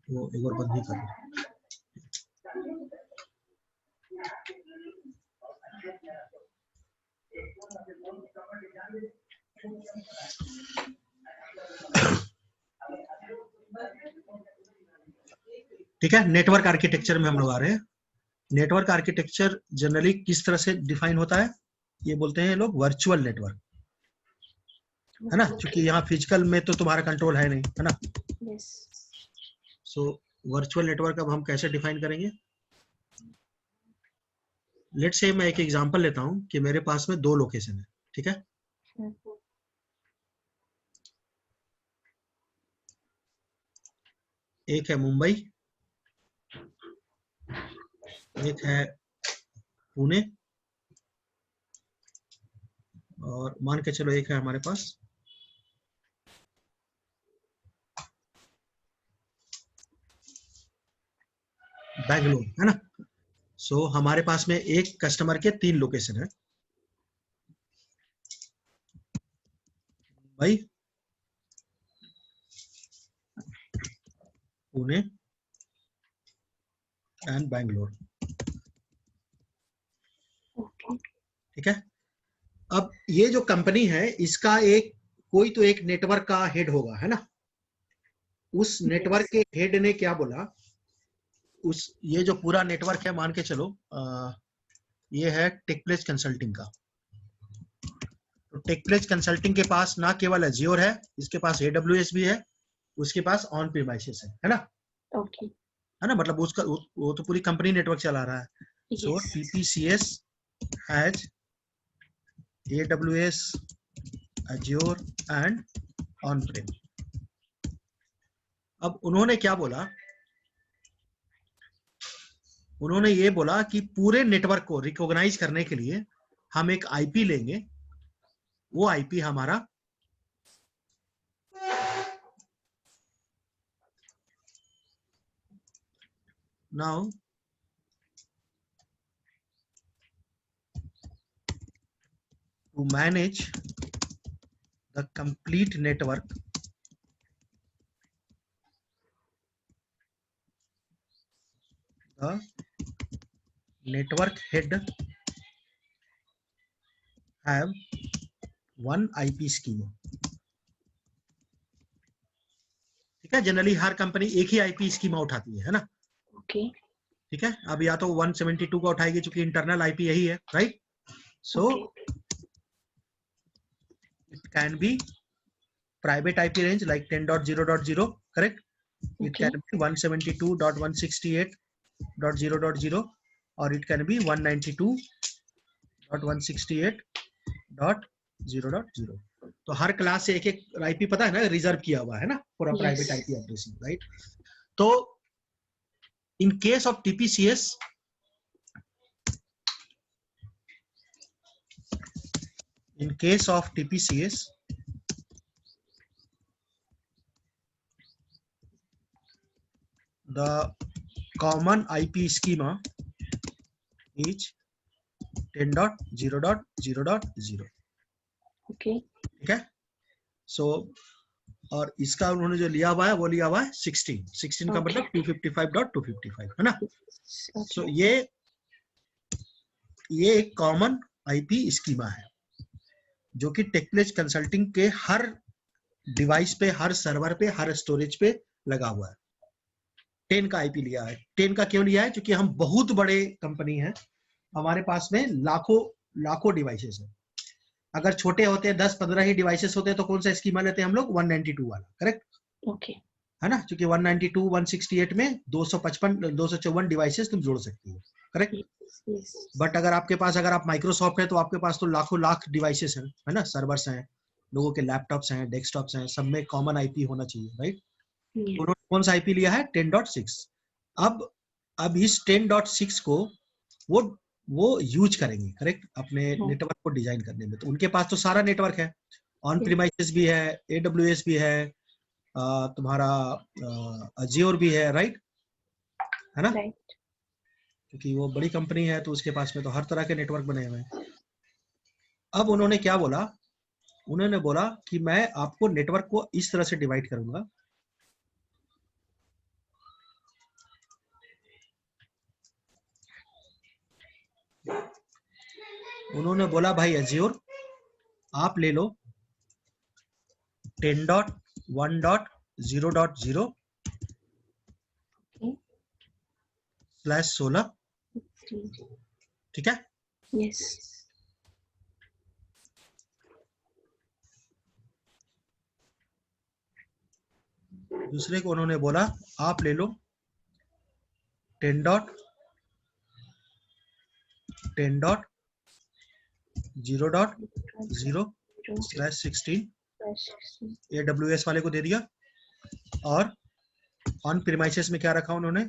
वो एक बार बंद ही कर। ठीक है, नेटवर्क आर्किटेक्चर में हम लोग आ रहे हैं। नेटवर्क आर्किटेक्चर जनरली किस तरह से डिफाइन होता है? ये बोलते हैं लोग वर्चुअल नेटवर्क, है ना, क्योंकि यहाँ फिजिकल में तो तुम्हारा कंट्रोल है नहीं, है ना। सो वर्चुअल नेटवर्क अब हम कैसे डिफाइन करेंगे? लेट्स से मैं एक एग्जांपल लेता हूँ कि मेरे पास में 2 लोकेशन है, ठीक है। एक है मुंबई, एक है पुणे, और मान के चलो एक है हमारे पास बैंगलोर, है ना। सो हमारे पास में एक कस्टमर के 3 लोकेशन है, मुंबई, पुणे एंड बैंगलोर, ठीक है। अब ये जो कंपनी है इसका एक कोई तो एक नेटवर्क का हेड होगा, है ना। उस नेटवर्क के हेड ने क्या बोला, उस ये जो पूरा नेटवर्क है मान के चलो ये है टेकप्लेस कंसल्टिंग का। तो टेकप्लेस कंसल्टिंग के पास ना केवल अज्योर है, इसके पास AWS भी है, उसके पास ऑन प्रीमाइसेस है ना। ओके, है ना, मतलब उसका वो तो पूरी कंपनी नेटवर्क चला रहा है। सो TPCS has AWS, Azure and on प्रेम। अब उन्होंने क्या बोला, उन्होंने ये बोला कि पूरे नेटवर्क को रिकॉग्नाइज करने के लिए हम एक आईपी लेंगे, वो आईपी हमारा now to manage the complete network, the network head have one IP schema। ठीक है, जनरली हर कंपनी एक ही IP स्कीमा उठाती है ना। ओके, ठीक है, अब या तो 172 का उठाएगी क्योंकि इंटरनल IP यही है, right. So it can be private IP range like 10.0.0, correct. It can be 172.168.0.0 or it can be 192.168.0.0। तो हर क्लास से एक एक आईपी पता है ना, रिजर्व किया हुआ है ना, पूरा प्राइवेट आईपी एड्रेसिंग, राइट। तो in case of TPCS, in case of TPCS, the common IP schema is 10.0.0.0। Okay, ठीक है। सो और इसका उन्होंने जो लिया हुआ है वो लिया हुआ है 16 का मतलब 255.255, है ना। सो ये एक कॉमन आईपी स्कीमा है जो कि टेकप्लेस कंसल्टिंग के हर डिवाइस पे, हर सर्वर पे, हर स्टोरेज पे लगा हुआ है। 10 का आईपी लिया है। 10 का क्यों लिया है? क्योंकि हम बहुत बड़े कंपनी है, हमारे पास में लाखों डिवाइसेस है। अगर छोटे होते हैं 10-15 ही डिवाइसेस होते हैं तो कौन सा स्कीमा लेते हैं हम लोग? 192 वाला, करेक्ट। ओके, है ना, क्योंकि 192 168 में 254 डिवाइसेस तुम जोड़ सकती हो, करेक्ट। बट अगर आपके पास, अगर आप माइक्रोसॉफ्ट है तो आपके पास तो लाखों लाख डिवाइसेस हैं, है ना, सर्वर्स हैं, लोगों के लैपटॉप्स हैं, डेस्कटॉप्स हैं, सब में कॉमन आईपी होना चाहिए, राइट। उन्होंने कौन सा आईपी लिया है? 10.6। अब इस 10.6 को वो यूज करेंगे, करेक्ट, अपने नेटवर्क को डिजाइन करने में। तो उनके पास तो सारा नेटवर्क है, ऑन प्रीमाइसेस भी है, AWS भी है, तुम्हारा अज्योर भी है, राइट, है ना। क्योंकि वो बड़ी कंपनी है तो उसके पास में तो हर तरह के नेटवर्क बने हुए हैं। अब उन्होंने क्या बोला उन्होंने बोला कि मैं आपको नेटवर्क को इस तरह से डिवाइड करूंगा, उन्होंने बोला भाई एज्योर आप ले लो 10.1.0.0 /16, ठीक है। Yes. दूसरे को उन्होंने बोला आप ले लो 10.0.0/16 AWS वाले को दे दिया, और ऑन प्रीमाइसेस में क्या रखा उन्होंने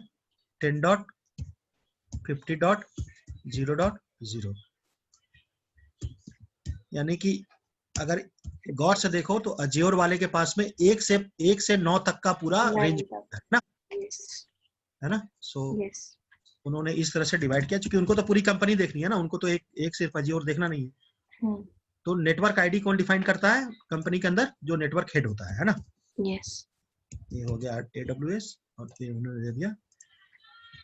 10.50.0.0, यानी कि अगर गौर से देखो तो अज्योर वाले के पास में 1 से 9 तक का पूरा रेंज है ना, है ना। सो उन्होंने इस तरह से डिवाइड किया, क्योंकि उनको तो पूरी कंपनी देखनी है ना, उनको तो एक सिर्फ अज्योर देखना नहीं है। तो नेटवर्क आईडी कौन डिफाइन करता है कंपनी के अंदर? जो नेटवर्क हेड होता है ना। Yes. ये हो गया AWS, और ये उन्होंने दे दिया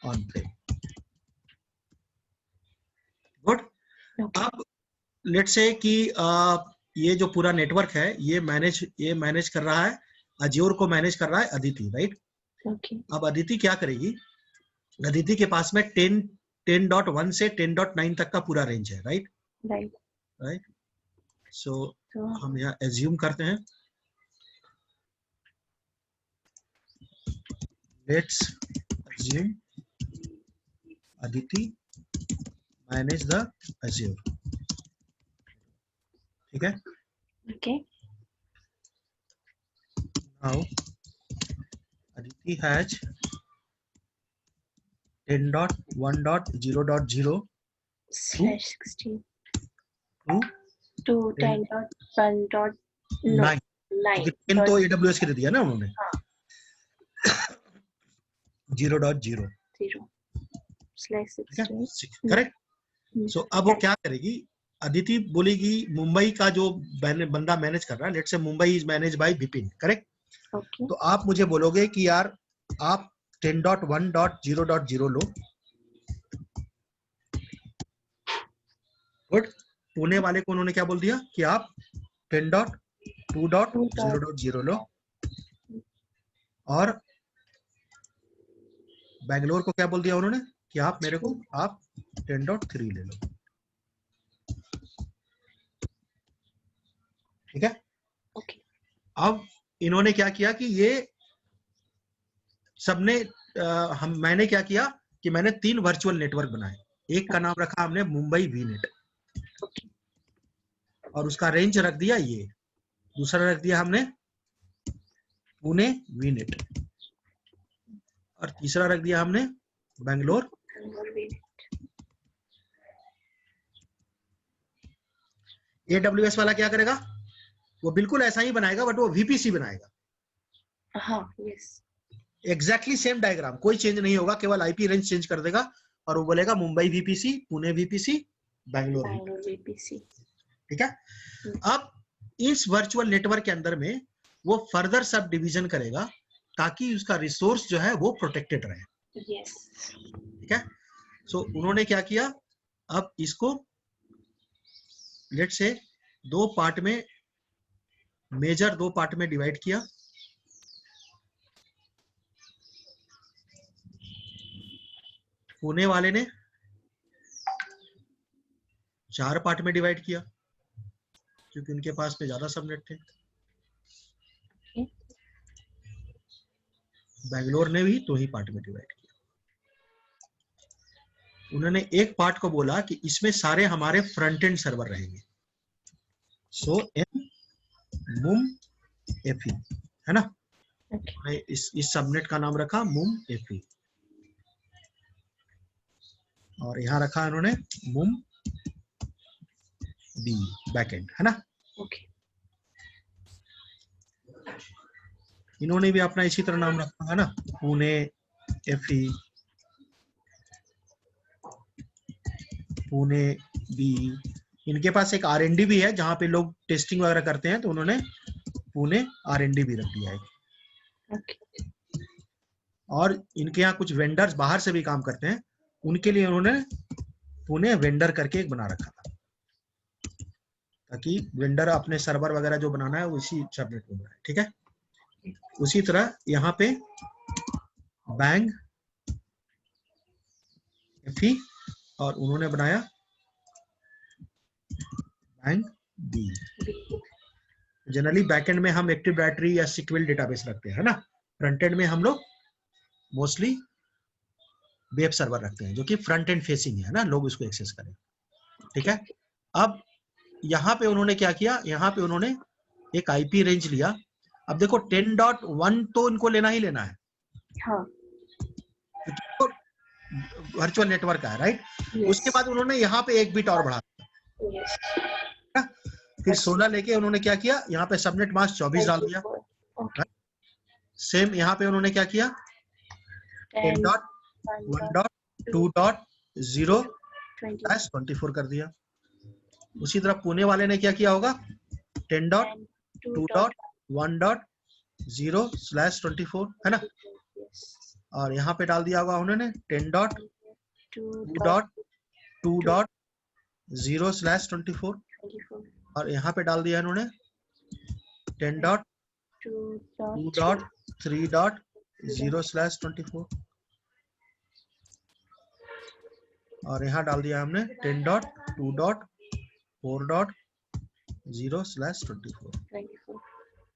ऑन प्रेम। गुड। अब लेट्स से कि ये जो पूरा नेटवर्क है ये मैनेज कर रहा है, अज्योर को मैनेज कर रहा है अदिति, राइट। Okay. अब अदिति क्या करेगी, अदिति के पास में 10.1 से 10.9 तक का पूरा रेंज है, राइट। राइट। सो हम यहाँ एज्यूम करते हैं, let's assume Aditi manage the Azure, ठीक है। Okay. Now Aditi has 10.1.0.0 to 10.1.9. तो AWS के दे दिया ना उन्होंने, 0.0 करेक्ट। सो अब वो क्या करेगी, अदिति बोलेगी मुंबई का जो बंदा मैनेज कर रहा है, let's say Mumbai is manage by Vipin, correct. तो आप मुझे बोलोगे कि यार आप 10.1.0.0 लो, गुड। पुणे वाले को उन्होंने क्या बोल दिया कि आप 10.2.0.0 लो, और बैंगलोर को क्या बोल दिया उन्होंने कि आप मेरे को आप 10.3 ले लो, ठीक है। अब इन्होंने क्या किया कि ये सबने मैंने क्या किया कि मैंने 3 वर्चुअल नेटवर्क बनाए। एक का नाम रखा हमने मुंबई वीनेट, और उसका रेंज रख दिया ये। दूसरा रख दिया हमने पुणे वीनेट, और तीसरा रख दिया हमने बैंगलोर। AWS वाला क्या करेगा, वो बिल्कुल ऐसा ही बनाएगा, बट वो VPC बनाएगा। एग्जैक्टली सेम डायग्राम, कोई चेंज नहीं होगा, केवल IP रेंज चेंज कर देगा, और वो बोलेगा Mumbai VPC, Pune VPC, Bangalore VPC, ठीक है। अब इस वर्चुअल नेटवर्क के अंदर में वो फर्दर सब डिवीजन करेगा ताकि उसका रिसोर्स जो है वो प्रोटेक्टेड रहे, ठीक है। सो उन्होंने क्या किया, अब इसको लेट्स से 2 पार्ट में, मेजर 2 पार्ट में डिवाइड किया। पुणे वाले ने 4 पार्ट में डिवाइड किया, क्योंकि उनके पास में ज्यादा सबनेट थे। बैंगलोर ने भी 2 ही पार्ट में डिवाइड किया। उन्होंने एक पार्ट को बोला कि इसमें सारे हमारे फ्रंट एंड सर्वर रहेंगे, सो मुम एफई, है ना। इस सबनेट का नाम रखा मुम एफई, और यहां रखा उन्होंने मुम बी बैकएंड, है ना। इन्होंने भी अपना इसी तरह नाम रखा है ना, पुणे एफई, पुणे बी इनके पास एक R&D भी है जहाँ पे लोग टेस्टिंग वगैरह करते हैं, तो उन्होंने पुणे R&D भी रख दिया है। Okay. और इनके यहाँ कुछ वेंडर्स बाहर से भी काम करते हैं, उनके लिए उन्होंने पुणे वेंडर करके एक बना रखा था, ताकि वेंडर अपने सर्वर वगैरह जो बनाना है उसी सबनेट में बनाए। ठीक है, उसी तरह यहाँ पे बैंग एफी और उन्होंने बनाया बैंग बी। जनरली बैकएंड में हम एक्टिव डायरेक्टरी या सीक्वल डेटाबेस रखते हैं, है ना। फ्रंट एंड में हम लोग मोस्टली वेब सर्वर रखते हैं, जो कि फ्रंट एंड फेसिंग है ना, लोग उसको एक्सेस करें। ठीक है, अब यहाँ पे उन्होंने क्या किया, यहाँ पे उन्होंने एक आईपी रेंज लिया। अब देखो 10.1 तो इनको लेना ही लेना है, हाँ, तो वर्चुअल नेटवर्क है, राइट। yes. उसके बाद उन्होंने यहाँ पे एक बिट और बढ़ा दिया, yes. फिर 16 लेके उन्होंने क्या किया, यहाँ पे सबनेट मास्क 24 डाल दिया। Okay. सेम यहाँ पे उन्होंने क्या किया, 10.1.2.0/24 कर दिया। उसी तरह पुणे वाले ने क्या किया होगा, 10.2.1.0/24, है ना। और यहाँ पे डाल दिया होगा उन्होंने 10.2.2.0/24, और यहाँ पे डाल दिया इन्होंने 10.2.3.0/24, और यहाँ डाल दिया हमने 10.2.4.0/24,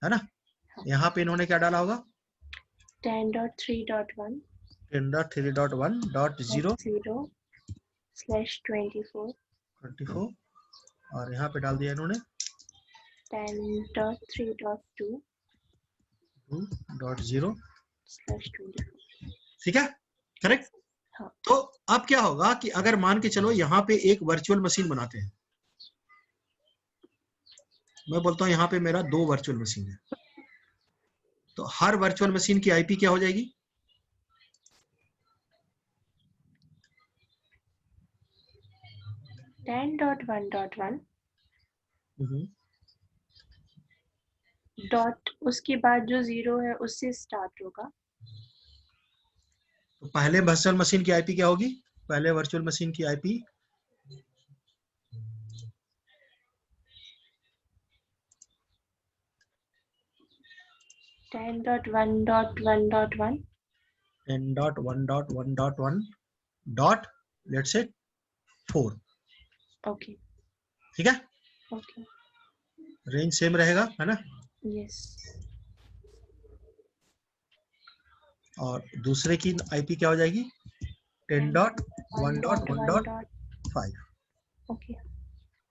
है ना। यहाँ पे इन्होंने क्या डाला होगा, 10.3.1.0/24, और यहाँ पे डाल दिया इन्होंने 10.3.2/24। ठीक है, करेक्ट। हाँ. तो अब क्या होगा कि अगर मान के चलो यहाँ पे एक वर्चुअल मशीन बनाते हैं, मैं बोलता हूँ यहाँ पे मेरा 2 वर्चुअल मशीन है, तो हर वर्चुअल मशीन की आईपी क्या हो जाएगी, 10.1.1 डॉट, उसके बाद जो 0 है उससे स्टार्ट होगा। तो पहले वर्चुअल मशीन की आईपी क्या होगी, पहले वर्चुअल मशीन की IP 10.1.1.1 10.1.1.1 dot let's say 4। Okay, ठीक है, ओके, रेंज सेम रहेगा, है ना। यस। और दूसरे की आईपी क्या हो जाएगी, 10.1.1.5। ओके,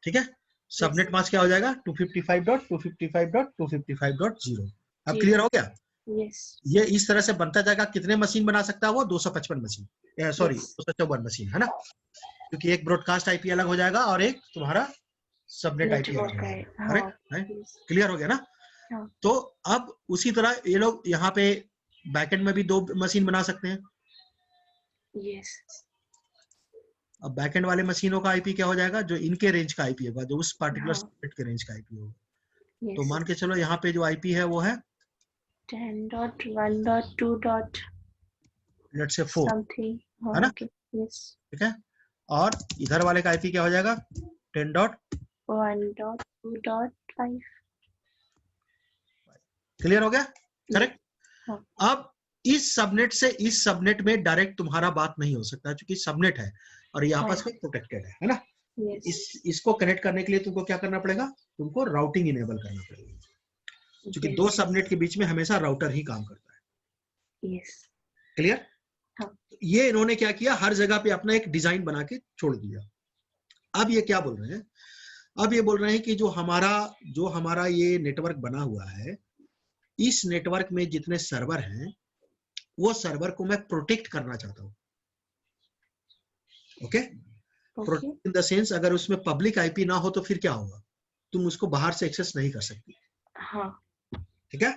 ठीक है, सबनेट मास्क क्या हो जाएगा, 255.255.255.0। अब क्लियर हो गया। यस, ये इस तरह से बनता जाएगा। कितने मशीन बना सकता है वो, 255 मशीन, सॉरी 254 मशीन, है ना, क्योंकि एक ब्रॉडकास्ट आईपी अलग हो जाएगा और एक तुम्हारा सबनेट आईपी अलग हो जाएगा। करेक्ट, क्लियर हो गया ना। हाँ. तो अब उसी तरह ये लोग यहाँ पे बैकएंड में भी 2 मशीन बना सकते हैं। यस, अब बैकएंड वाले मशीनों का आईपी क्या हो जाएगा, जो इनके रेंज का आईपी होगा, जो उस पार्टिकुलर सबनेट के रेंज का आईपी होगा। तो मान के चलो यहाँ पे जो आईपी है वो है 10.1.2. लेट्स से 4, है ना। ठीक है, और इधर वाले का आईपी क्या हो जाएगा, 10.1.2.5। क्लियर हो गया, करेक्ट। अब इस सबनेट से इस सबनेट में डायरेक्ट तुम्हारा बात नहीं हो सकता, क्योंकि सबनेट है और ये आपस में प्रोटेक्टेड है ना। इसको कनेक्ट करने के लिए तुमको क्या करना पड़ेगा, तुमको राउटिंग इनेबल करना पड़ेगा, क्योंकि 2 सबनेट के बीच में हमेशा राउटर ही काम करता है। क्लियर। ये इन्होंने क्या किया, हर जगह पे अपना एक डिजाइन बना के छोड़ दिया। अब ये क्या बोल रहे हैं, अब ये बोल रहे हैं कि जो हमारा ये नेटवर्क बना हुआ है, इस नेटवर्क में जितने सर्वर हैं वो सर्वर को मैं प्रोटेक्ट करना चाहता हूं। Okay, protect in the sense, अगर उसमें पब्लिक आईपी ना हो तो फिर क्या होगा, तुम उसको बाहर से एक्सेस नहीं कर सकती। ठीक है,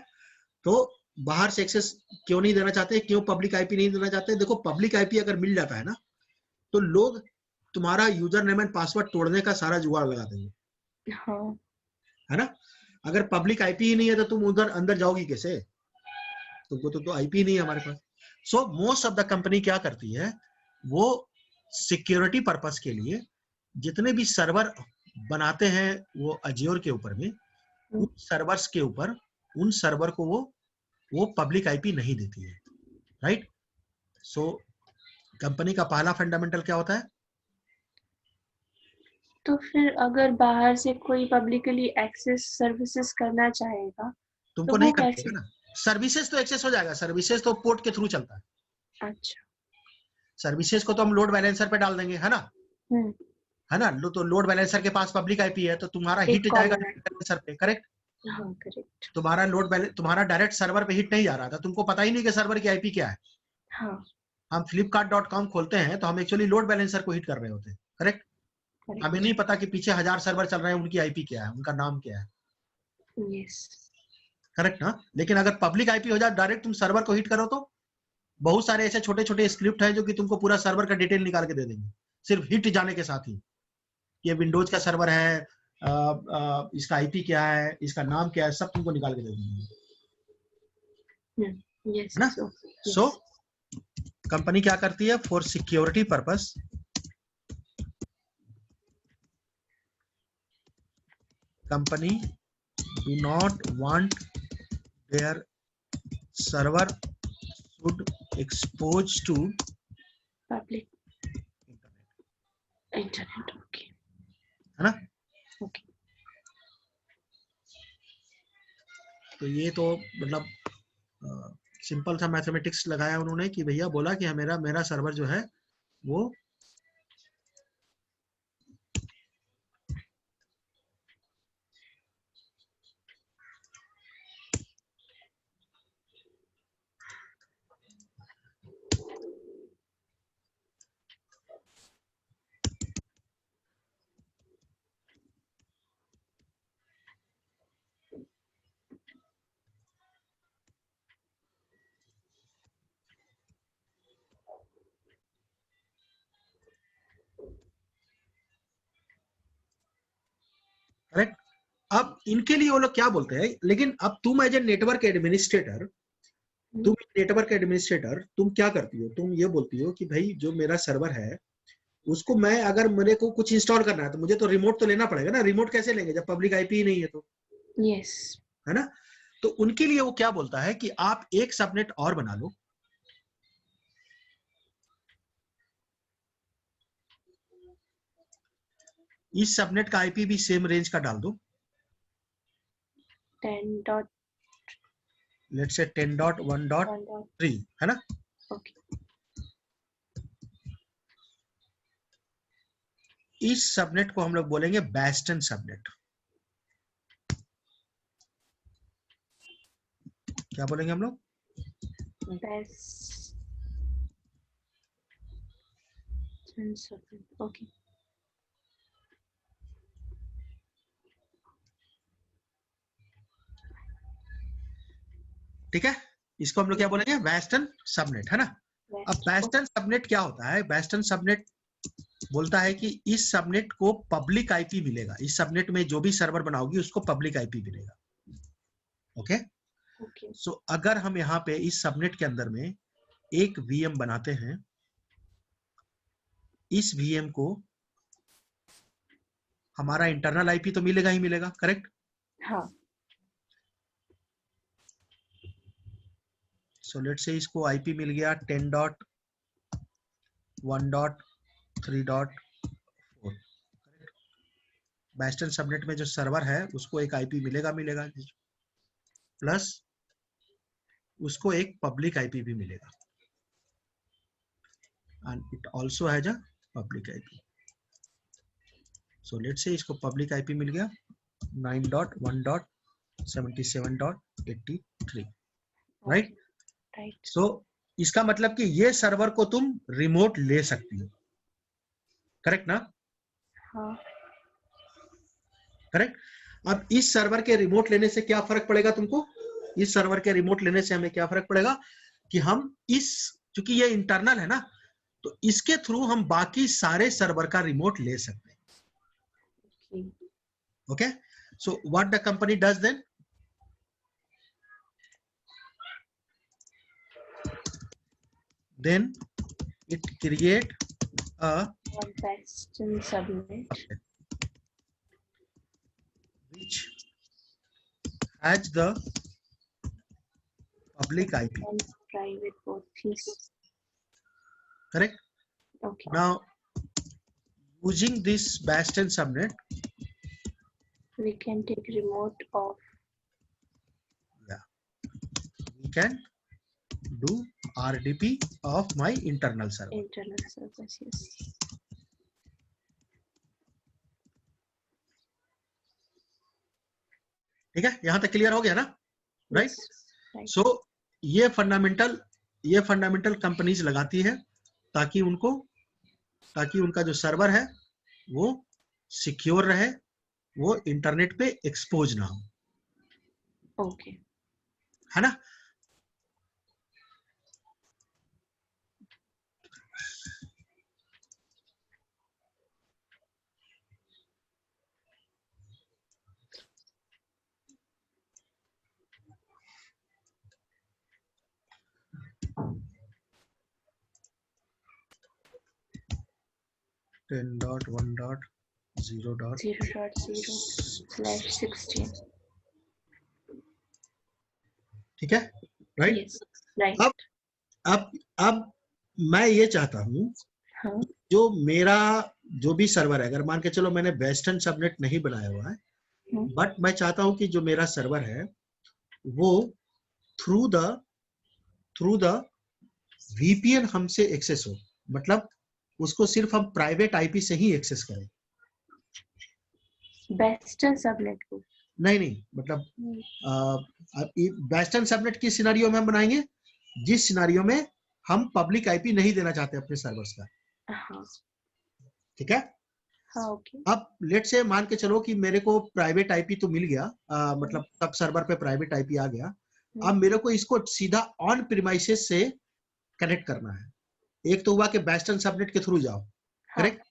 तो बाहर से एक्सेस क्यों नहीं देना चाहते, क्यों पब्लिक आईपी नहीं देना चाहते। देखो, पब्लिक आईपी अगर मिल जाता है ना, तो लोग तुम्हारा यूजर नेम एंड पासवर्ड तोड़ने का सारा जुगाड़ लगा देंगे। हाँ, है ना? अगर पब्लिक आईपी ही नहीं है तो तुम उधर अंदर जाओगी कैसे? तुमको तो आईपी नहीं है हमारे पास। So most of the company क्या करती है, वो सिक्योरिटी पर्पस के लिए जितने भी सर्वर बनाते हैं वो अज्योर के ऊपर में, उन सर्वर्स के ऊपर, उन सर्वर को वो पब्लिक आईपी नहीं देती है, राइट? सो कंपनी का पहला फंडामेंटल क्या होता है? तो फिर अगर बाहर से कोई पब्लिकली एक्सेस सर्विसेज करना चाहेगा तुमको तो नहीं वो करना कैसे? पड़ेगा ना, सर्विसेज तो एक्सेस हो जाएगा, सर्विसेज तो पोर्ट के थ्रू चलता है। अच्छा। सर्विसेज को तो हम लोड बैलेंसर पे डाल देंगे, है ना? हम्म। है ना? तो लोड बैलेंसर के पास पब्लिक आईपी है तो तुम्हारा एक हिट जाएगा कॉमन है। बैलेंसर पे, करेक्ट? हाँ, करेक्ट। तुम्हारा डायरेक्ट सर्वर पे हिट नहीं जा रहा था, तुमको पता ही नहीं कि सर्वर की आईपी क्या है। हाँ, हम flipkart.com खोलते हैं तो हम एक्चुअली लोड बैलेंसर को हिट कर रहे होते हैं, करेक्ट? हमें करेक्ट। नहीं पता कि पीछे 1000 सर्वर चल रहे हैं, उनकी आईपी क्या है, उनका नाम क्या है, यस। करेक्ट ना? लेकिन अगर पब्लिक आईपी हो जाए, डायरेक्ट तुम सर्वर को हिट करो तो बहुत सारे ऐसे छोटे छोटे स्क्रिप्ट हैं जो कि तुमको पूरा सर्वर का डिटेल निकाल के दे देंगे, सिर्फ हिट जाने के साथ ही। ये विंडोज का सर्वर है, इसका आईपी क्या है, इसका नाम क्या है, सब तुमको निकाल के दे देंगे, यस। है ना? यस। सो कंपनी क्या करती है, for security purpose company do not want their server should expose to public internet. Okay, है ना? ओके। तो ये तो मतलब सिंपल सा मैथमेटिक्स लगाया उन्होंने कि भैया बोला कि मेरा सर्वर जो है वो करेक्ट। अब इनके लिए वो लोग क्या बोलते हैं, लेकिन अब तुम एज ए नेटवर्क एडमिनिस्ट्रेटर, तुम क्या करती हो, तुम ये बोलती हो कि भाई जो मेरा सर्वर है उसको मैं, अगर मेरे को कुछ इंस्टॉल करना है तो मुझे तो रिमोट तो लेना पड़ेगा ना। रिमोट कैसे लेंगे जब पब्लिक आईपी ही नहीं है तो, यस। है ना? तो उनके लिए वो क्या बोलता है कि आप एक सबनेट और बना लो, इस सबनेट का आईपी भी सेम रेंज का डाल दो, 10. लेट्स से 10.1.3, है ना? ओके। इस सबनेट को हम लोग बोलेंगे बेस्टन सबनेट। क्या बोलेंगे हम लोग? ओके। ठीक है, इसको हम लोग क्या बोलेंगे, वेस्टर्न सबनेट, है ना? अब वेस्टर्न सबनेट क्या होता है? वेस्टर्न सबनेट बोलता है कि इस सबनेट को पब्लिक आईपी मिलेगा, इस सबनेट में जो भी सर्वर बनाओगी उसको पब्लिक आईपी मिलेगा। ओके, सो अगर हम यहाँ पे इस सबनेट के अंदर में एक वीएम बनाते हैं, इस वीएम को हमारा इंटरनल आईपी तो मिलेगा ही मिलेगा, करेक्ट? हाँ। सो लेट्स से इसको आईपी मिल गया 10.1.3.4। वेस्टर्न सबनेट में जो सर्वर है उसको एक आईपी मिलेगा प्लस उसको एक पब्लिक आईपी भी मिलेगा, and it also has a public IP. So let's say इसको पब्लिक आईपी मिल गया 9.1.77.83, राइट? सो इसका मतलब कि ये सर्वर को तुम रिमोट ले सकती हो, करेक्ट ना? हाँ। करेक्ट। अब इस सर्वर के रिमोट लेने से क्या फर्क पड़ेगा तुमको? इस सर्वर के रिमोट लेने से हमें क्या फर्क पड़ेगा कि हम चूंकि ये इंटरनल है ना, तो इसके थ्रू हम बाकी सारे सर्वर का रिमोट ले सकते हैं। Okay, so what the company does then, then it create a Bastion subnet which has the public IP and private both. Yes. correct. Okay. Now using this Bastion subnet We can take remote off. yeah, we can do RDP of my internal server. Internal servers, yes. ठीक है, यहां तक clear हो गया ना, right? Right. सो ये fundamental companies लगाती है ताकि उनका जो सर्वर है वो सिक्योर रहे, वो इंटरनेट पे एक्सपोज ना हो। ओके, है ना? Ten dot one dot 0.0/16. ठीक है, राइट? Yes, right. अब मैं ये चाहता हूं, हाँ. जो भी सर्वर है, अगर मान के चलो मैंने वेस्टर्न सबनेट नहीं बनाया हुआ है, बट मैं चाहता हूं कि जो मेरा सर्वर है वो थ्रू द VPN हमसे एक्सेस हो, मतलब उसको सिर्फ हम प्राइवेट आईपी से ही एक्सेस करें। वेस्टर्न सबनेट को नहीं, मतलब वेस्टर्न सबनेट की सिनेरियो में हम बनाएंगे जिस सिनेरियो में हम पब्लिक आईपी नहीं देना चाहते अपने सर्वर्स का। हाँ. ठीक है? हाँ, ओके. अब लेट से मान के चलो कि मेरे को प्राइवेट आईपी तो मिल गया, मतलब सब सर्वर पे प्राइवेट आईपी आ गया। अब मेरे को इसको सीधा ऑन प्रीमाइसेस से कनेक्ट करना है। एक तो हुआ कि वेस्टर्न सबनेट के थ्रू जाओ, करेक्ट?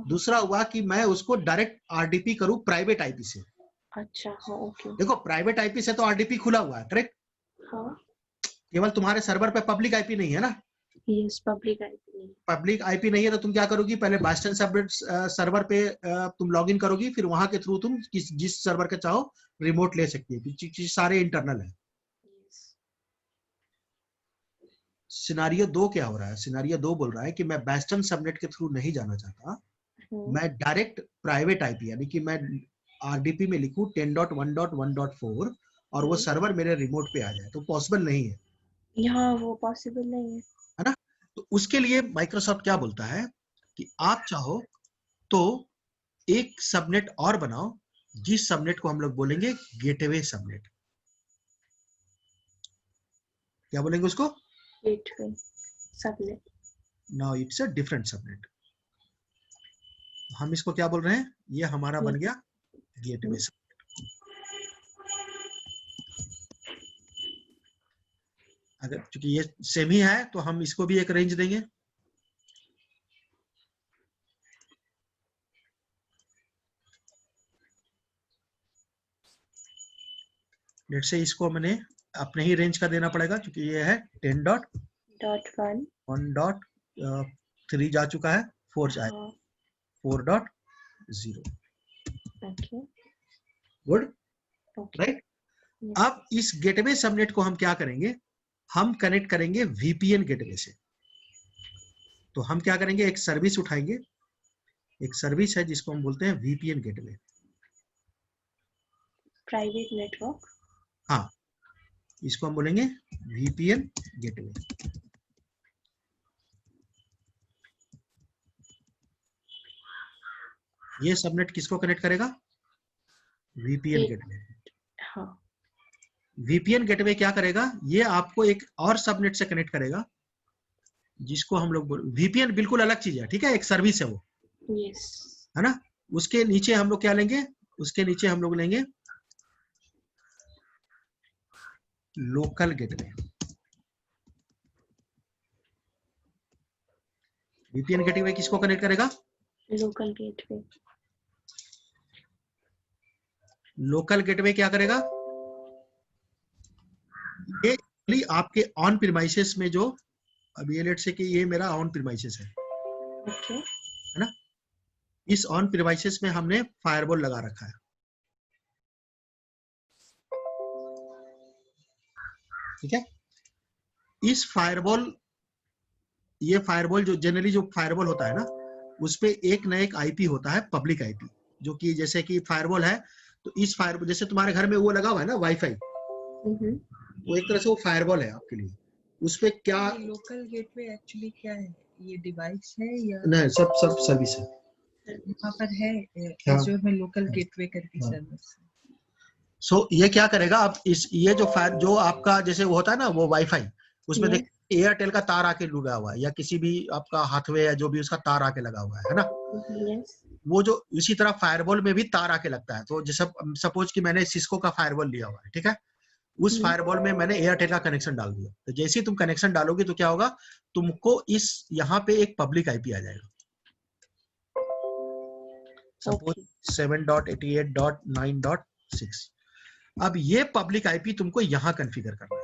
दूसरा हुआ कि मैं उसको डायरेक्ट आरडीपी करूं प्राइवेट आईपी से। अच्छा, हाँ, ओके. देखो प्राइवेट आईपी से तो आरडीपी खुला हुआ है, करेक्ट? हाँ. केवल तुम्हारे सर्वर पे पब्लिक आईपी नहीं है ना? यस, पब्लिक आईपी नहीं। पब्लिक आईपी नहीं है तो तुम क्या करोगी, पहले वेस्टर्न सबनेट सर्वर पे तुम लॉगिन करोगी, फिर वहां के थ्रू तुम जिस सर्वर के चाहो रिमोट ले सकती है, क्योंकि सारे इंटरनल है। सिनारियो 2 क्या हो रहा है? सिनारियो 2 बोल रहा है कि मैं वेस्टर्न सबनेट के थ्रू नहीं जाना चाहता, मैं डायरेक्ट प्राइवेट आईपी यानी कि मैं आरडीपी में लिखूं 10.1.1.4 और वो सर्वर मेरे रिमोट पे आ जाए, तो पॉसिबल नहीं है। यहाँ वो पॉसिबल नहीं है ना? तो उसके लिए माइक्रोसॉफ्ट क्या बोलता है कि आप चाहो तो एक सबनेट और बनाओ, जिस सबनेट को हम लोग बोलेंगे गेटवे सबनेट। क्या बोलेंगे उसको? Gateway subnet. Now it's a different subnet. हम इसको क्या बोल रहे हैं? ये हमारा बन गया गेटवे सबनेट। अगर क्योंकि ये सेम ही है तो हम इसको भी एक रेंज देंगे। लेट से इसको मैंने अपने ही रेंज का देना पड़ेगा क्योंकि ये है 10.1.3 जा चुका है, 4 जाए 4.0। Good, right? अब इस गेटवे सबनेट को हम क्या करेंगे, हम कनेक्ट करेंगे VPN गेटवे से। तो हम क्या करेंगे, एक सर्विस उठाएंगे, एक सर्विस है जिसको हम बोलते हैं VPN गेटवे, प्राइवेट नेटवर्क। हाँ, इसको हम बोलेंगे VPN गेटवे। ये सबनेट किसको कनेक्ट करेगा? VPN gateway. हाँ। VPN गेटवे क्या करेगा, ये आपको एक और सबनेट से कनेक्ट करेगा जिसको हम लोग VPN बिल्कुल अलग चीज है, ठीक है? एक सर्विस है वो, यस, है ना? उसके नीचे हम लोग क्या लेंगे, उसके नीचे हम लोग लेंगे लोकल गेटवे। VPN गेटवे किसको कनेक्ट करेगा? Local gateway. लोकल गेटवे क्या करेगा? ये आपके ऑन प्रीमाइसेस में जो, अब ये लेट से कि ये मेरा ऑन प्रीमाइसेस है, ओके, है ना? इस ऑन प्रीमाइसेस में हमने फायरवॉल लगा रखा है, ठीक है? इस फायरवॉल, ये फायरवॉल जो जनरली जो फायरवॉल होता है ना, उस पे एक ना एक आईपी होता है, पब्लिक आईपी, जो कि जैसे कि फायरवॉल है तो इस फायरवॉल, जैसे तुम्हारे घर में वो लगा हुआ है ना वाईफाई, वो एक तरह से वो फायरवॉल है आपके लिए। उस पे क्या लोकल गेटवे एक्चुअली क्या है? ये डिवाइस है या नहीं, सब सर्विस है वहाँ पर है हाँ। में लोकल गेटवे करके हाँ। सर्विस। सो ये क्या करेगा, अब इस ये जो आपका जैसे वो होता है ना वो वाईफाई, उसमें Yes. देख एयरटेल का तार आके लगा हुआ है, या किसी भी आपका हाथवे या जो भी उसका तार आके लगा हुआ है ना? Yes. वो जो इसी तरह फायरवॉल में भी तार आके लगता है। तो जैसे सपोज कि मैंने सिस्को का फायरवॉल लिया हुआ है, ठीक है? उस फायरवॉल में मैंने एयरटेल का कनेक्शन डाल दिया, तो जैसे ही तुम कनेक्शन डालोगे तो क्या होगा, तुमको इस यहाँ पे एक पब्लिक आईपी आ जाएगा, सपोज 7.88.9.6। अब ये पब्लिक आईपी तुमको यहाँ कॉन्फ़िगर करना है।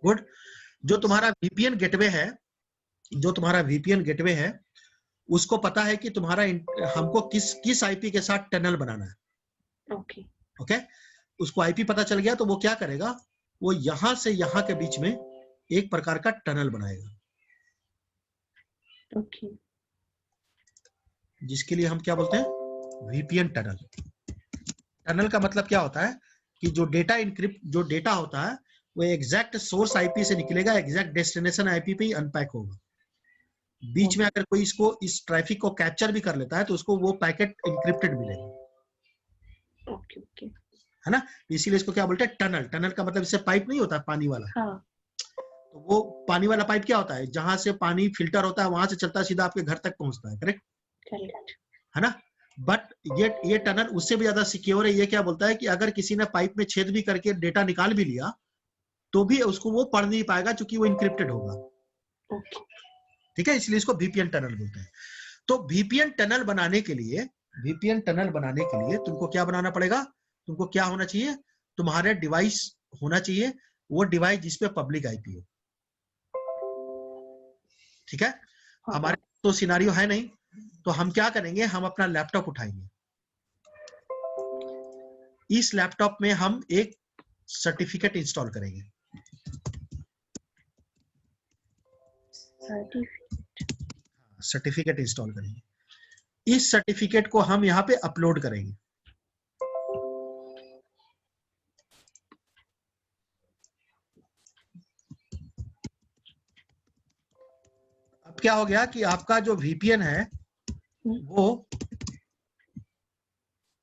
गुड। जो तुम्हारा वीपीएन गेटवे है, उसको पता है कि तुम्हारा हमको किस आईपी के साथ टनल बनाना है। ओके, ओके, उसको आईपी पता चल गया तो वो क्या करेगा, वो यहां से यहां के बीच में एक प्रकार का टनल बनाएगा। ओके, जिसके लिए हम क्या बोलते हैं, वीपीएन टनल। टनल का मतलब क्या होता है कि जो डेटा होता है वो एग्जैक्ट सोर्स आईपी से निकलेगा, एग्जैक्ट डेस्टिनेशन आईपी पे ही अनपैक होगा। बीच में अगर कोई इस ट्रैफिक को कैप्चर भी कर लेता है तो उसको वो पैकेट इंक्रिप्टेड मिलेगा। ओके, ओके, है ना? इसीलिए इसको क्या बोलते हैं, टनल। टनल का मतलब इससे पाइप नहीं होता पानी वाला। हाँ, तो वो पानी वाला पाइप क्या होता है, जहां से पानी फिल्टर होता है वहां से चलता है सीधा आपके घर तक पहुंचता है, करेक्ट? करेक्ट, है ना? बट ये टनल उससे भी ज्यादा सिक्योर है। ये क्या बोलता है कि अगर किसी ने पाइप में छेद भी करके डेटा निकाल भी लिया तो भी उसको वो पढ़ नहीं पाएगा, क्योंकि वो इंक्रिप्टेड होगा। ओके, ठीक है, इसलिए इसको वीपीएन टनल बोलते हैं। तो वीपीएन टनल बनाने के लिए तुमको क्या बनाना पड़ेगा, तुमको क्या होना चाहिए, तुम्हारे डिवाइस होना चाहिए, वो डिवाइस जिसपे पब्लिक आईपी हो। ठीक है, हमारे तो सिनारियो है नहीं, तो हम क्या करेंगे, हम अपना लैपटॉप उठाएंगे, इस लैपटॉप में हम एक सर्टिफिकेट इंस्टॉल करेंगे। सर्टिफिकेट इंस्टॉल करेंगे। इस सर्टिफिकेट को हम यहाँ पे अपलोड करेंगे। अब क्या हो गया कि आपका जो वीपीएन है वो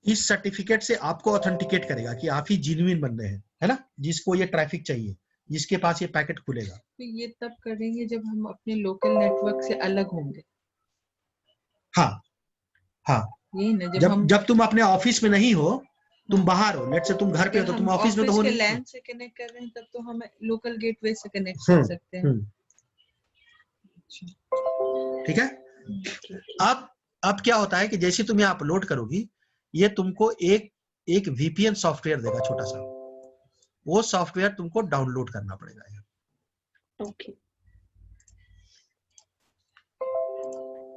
इस सर्टिफिकेट से आपको ऑथेंटिकेट करेगा कि आप ही जेन्युइन बंदे हैं, है ना, जिसको ये ट्रैफिक चाहिए, जिसके पास ये पैकेट खुलेगा। तो ये तब करेंगे जब हम अपने लोकल नेटवर्क से अलग होंगे। हाँ हाँ, यही ना, जब तुम अपने ऑफिस में नहीं हो, तुम बाहर हो, लेट से तुम घर पे हो, तो तुम ऑफिस में तो हो नहीं। लैन से कनेक्ट कर रहे हैं तब तो हम लोकल गेटवे से कनेक्ट कर सकते हैं। ठीक है, अब क्या होता है कि जैसे तुम यहाँ अपलोड करोगी, ये तुमको एक वीपीएन सॉफ्टवेयर देगा छोटा सा, वो सॉफ्टवेयर तुमको डाउनलोड करना पड़ेगा। ओके,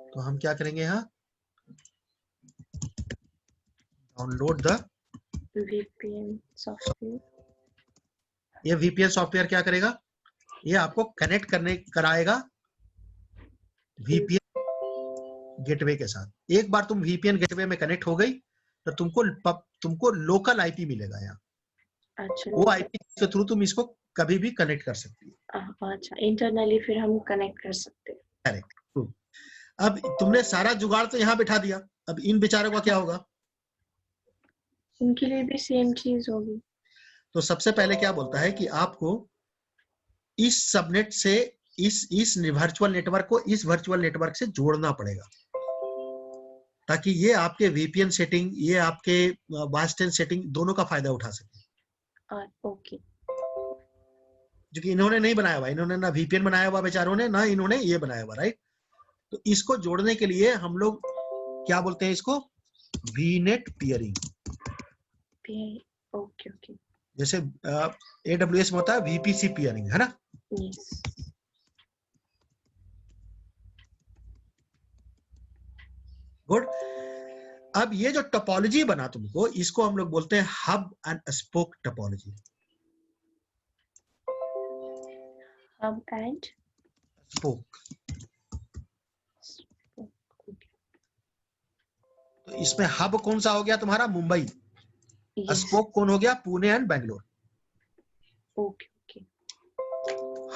तो हम क्या करेंगे, यहाँ डाउनलोड द वीपीएन सॉफ्टवेयर। ये वीपीएन सॉफ्टवेयर क्या करेगा, ये आपको कनेक्ट कराएगा वीपीएन गेटवे के साथ। एक बार तुम वीपीएन गेटवे में कनेक्ट हो गई तो तुमको लोकल आईपी मिलेगा यहाँ। अच्छा, वो आईपी के थ्रू तुम इसको कभी भी कनेक्ट कर सकती हो। अच्छा, इंटरनली फिर हम कनेक्ट कर सकते हैं। करेक्ट। अब तुमने सारा जुगाड़ तो यहाँ बिठा दिया, अब इन बेचारों का क्या होगा, उनके लिए भी सेम चीज होगी। तो सबसे पहले क्या बोलता है कि आपको इस सबनेट से इस वर्चुअल नेटवर्क को इस वर्चुअल नेटवर्क से जोड़ना पड़ेगा, ताकि ये आपके वीपीएन सेटिंग, ये आपके वास्टन सेटिंग दोनों का फायदा उठा सके। ओके, जो कि इन्होंने नहीं बनाया हुआ, इन्होंने ना VPN बनाया हुआ बेचारों ने, ना इन्होंने ये बनाया हुआ, राइट। तो इसको जोड़ने के लिए हम लोग क्या बोलते हैं इसको, VNet peering। ओके ओके, जैसे AWS में होता है VPC peering, है ना। Yes, good. अब ये जो टोपोलॉजी बना तुमको, इसको हम लोग बोलते हैं hub and spoke topology. Hub and spoke. तो इसमें हब कौन सा हो गया तुम्हारा, मुंबई। यस, स्पोक कौन हो गया, Pune and Bangalore. Okay okay,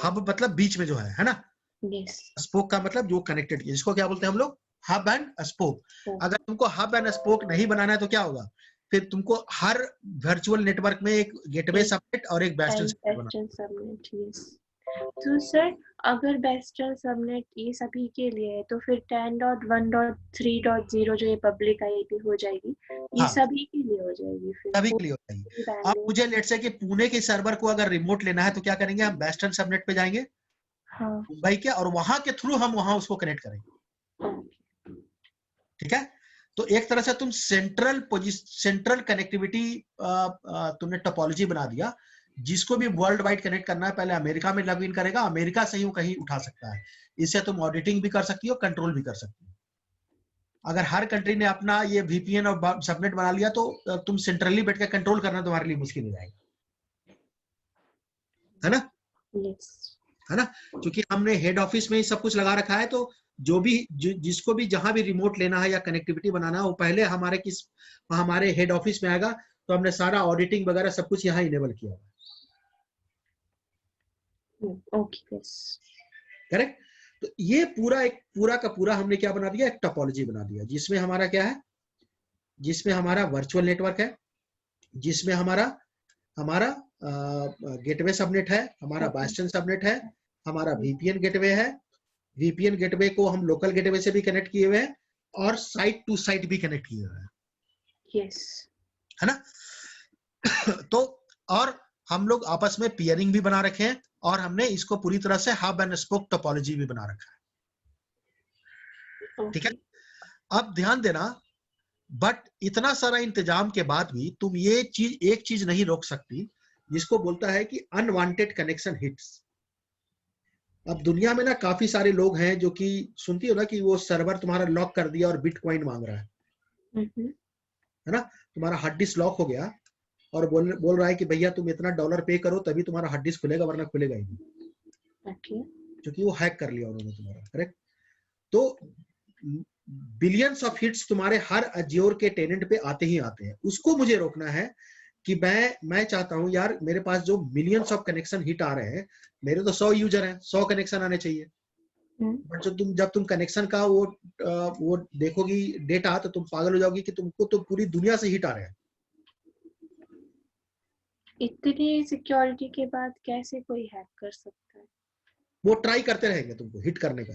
hub मतलब बीच में जो है ना। यस, स्पोक का मतलब जो कनेक्टेड, इसको क्या बोलते हैं हम लोग, हब एंड स्पोक। अगर तुमको हब एंड स्पोक नहीं बनाना है तो क्या होगा, फिर तुमको हर वर्चुअल नेटवर्क में एक गेटवे सबनेट और एक बेस्टन सबनेट बनाना। Western subnet, yes. तो सर, अगर वेस्टर्न सबनेट ये सभी के लिए है, तो फिर 10.1.3.0 जो ये पब्लिक आईपी हो जाएगी, ये हाँ, सभी के लिए हो जाएगी फिर, सभी के लिए हो जाएगी। अब बैंगलोर। मुझे लेट से कि पुणे के सर्वर को अगर रिमोट लेना है तो क्या करेंगे, हम वेस्टर्न सबनेट पे जाएंगे हाँ, मुंबई के, और वहां के थ्रू हम वहां उसको कनेक्ट करेंगे। ओके, ठीक है। तो एक तरह से तुम सेंट्रल कनेक्टिविटी तुमने टोपोलॉजी बना दिया। जिसको भी वर्ल्ड वाइड कनेक्ट करना है, पहले अमेरिका में लॉग इन करेगा, अमेरिका से ही वो कहीं उठा सकता है। इससे तुम ऑडिटिंग भी कर सकती हो, कंट्रोल भी कर सकती हो। अगर हर कंट्री ने अपना ये VPN और सबनेट बना लिया तो तुम सेंट्रली बैठ के कंट्रोल करना तुम्हारे लिए मुश्किल हो जाएगा, है ना। यस, है ना, क्योंकि हमने हेड ऑफिस में ही सब कुछ लगा रखा है। तो जो भी जिसको भी जहां भी रिमोट लेना है या कनेक्टिविटी बनाना है, वो पहले हमारे हेड ऑफिस में आएगा। तो हमने सारा ऑडिटिंग वगैरह सब कुछ यहाँ इनेबल किया हुआ है। Okay, yes, correct. तो ये पूरा का पूरा हमने क्या बना दिया, एक टोपोलॉजी बना दिया, जिसमें हमारा क्या है, जिसमें हमारा वर्चुअल नेटवर्क है, जिसमें हमारा गेटवे सबनेट है, हमारा बेस्टन सबनेट है, हमारा VPN गेटवे है। VPN गेटवे को हम लोकल गेटवे से भी कनेक्ट किए हुए हैं, और साइट टू साइट भी कनेक्ट किए हुए हैं, यस, है ना। तो और हम लोग आपस में पियरिंग भी बना रखे हैं, और हमने इसको पूरी तरह से हब एंड स्पोक टोपोलॉजी भी बना रखा है। ठीक है। अब ध्यान देना, बट इतना सारा इंतजाम के बाद भी तुम एक चीज नहीं रोक सकती, जिसको बोलता है कि अनवांटेड कनेक्शन हिट्स। अब दुनिया में ना काफी सारे लोग हैं जो कि सुनती हो ना कि वो सर्वर तुम्हारा लॉक कर दिया और बिटकॉइन मांग रहा है ना। तुम्हारा हार्ड डिस्क लॉक हो गया और बोल रहा है कि भैया तुम इतना डॉलर पे करो तभी तुम्हारा हार्ड डिस्क खुलेगा, वरना खुलेगा ही नहीं, क्योंकि वो हैक कर लिया उन्होंने तुम्हारा। करेक्ट। तो बिलियंस ऑफ हिट्स तुम्हारे हर अज्योर के टेनेंट पे आते ही आते हैं। उसको मुझे रोकना है कि मैं चाहता हूं यार, मेरे पास जो मिलियंस ऑफ कनेक्शन हिट आ रहे हैं, मेरे तो 100 यूजर हैं, 100 कनेक्शन आने चाहिए। बट जब तुम कनेक्शन का वो देखोगी डेटा, तो तुम पागल हो जाओगी कि तुमको तो पूरी दुनिया से हिट आ रहे हैं। इतनी सिक्योरिटी के बाद कैसे कोई हैक कर सकता है? वो ट्राई करते रहेंगे तुमको हिट करने का।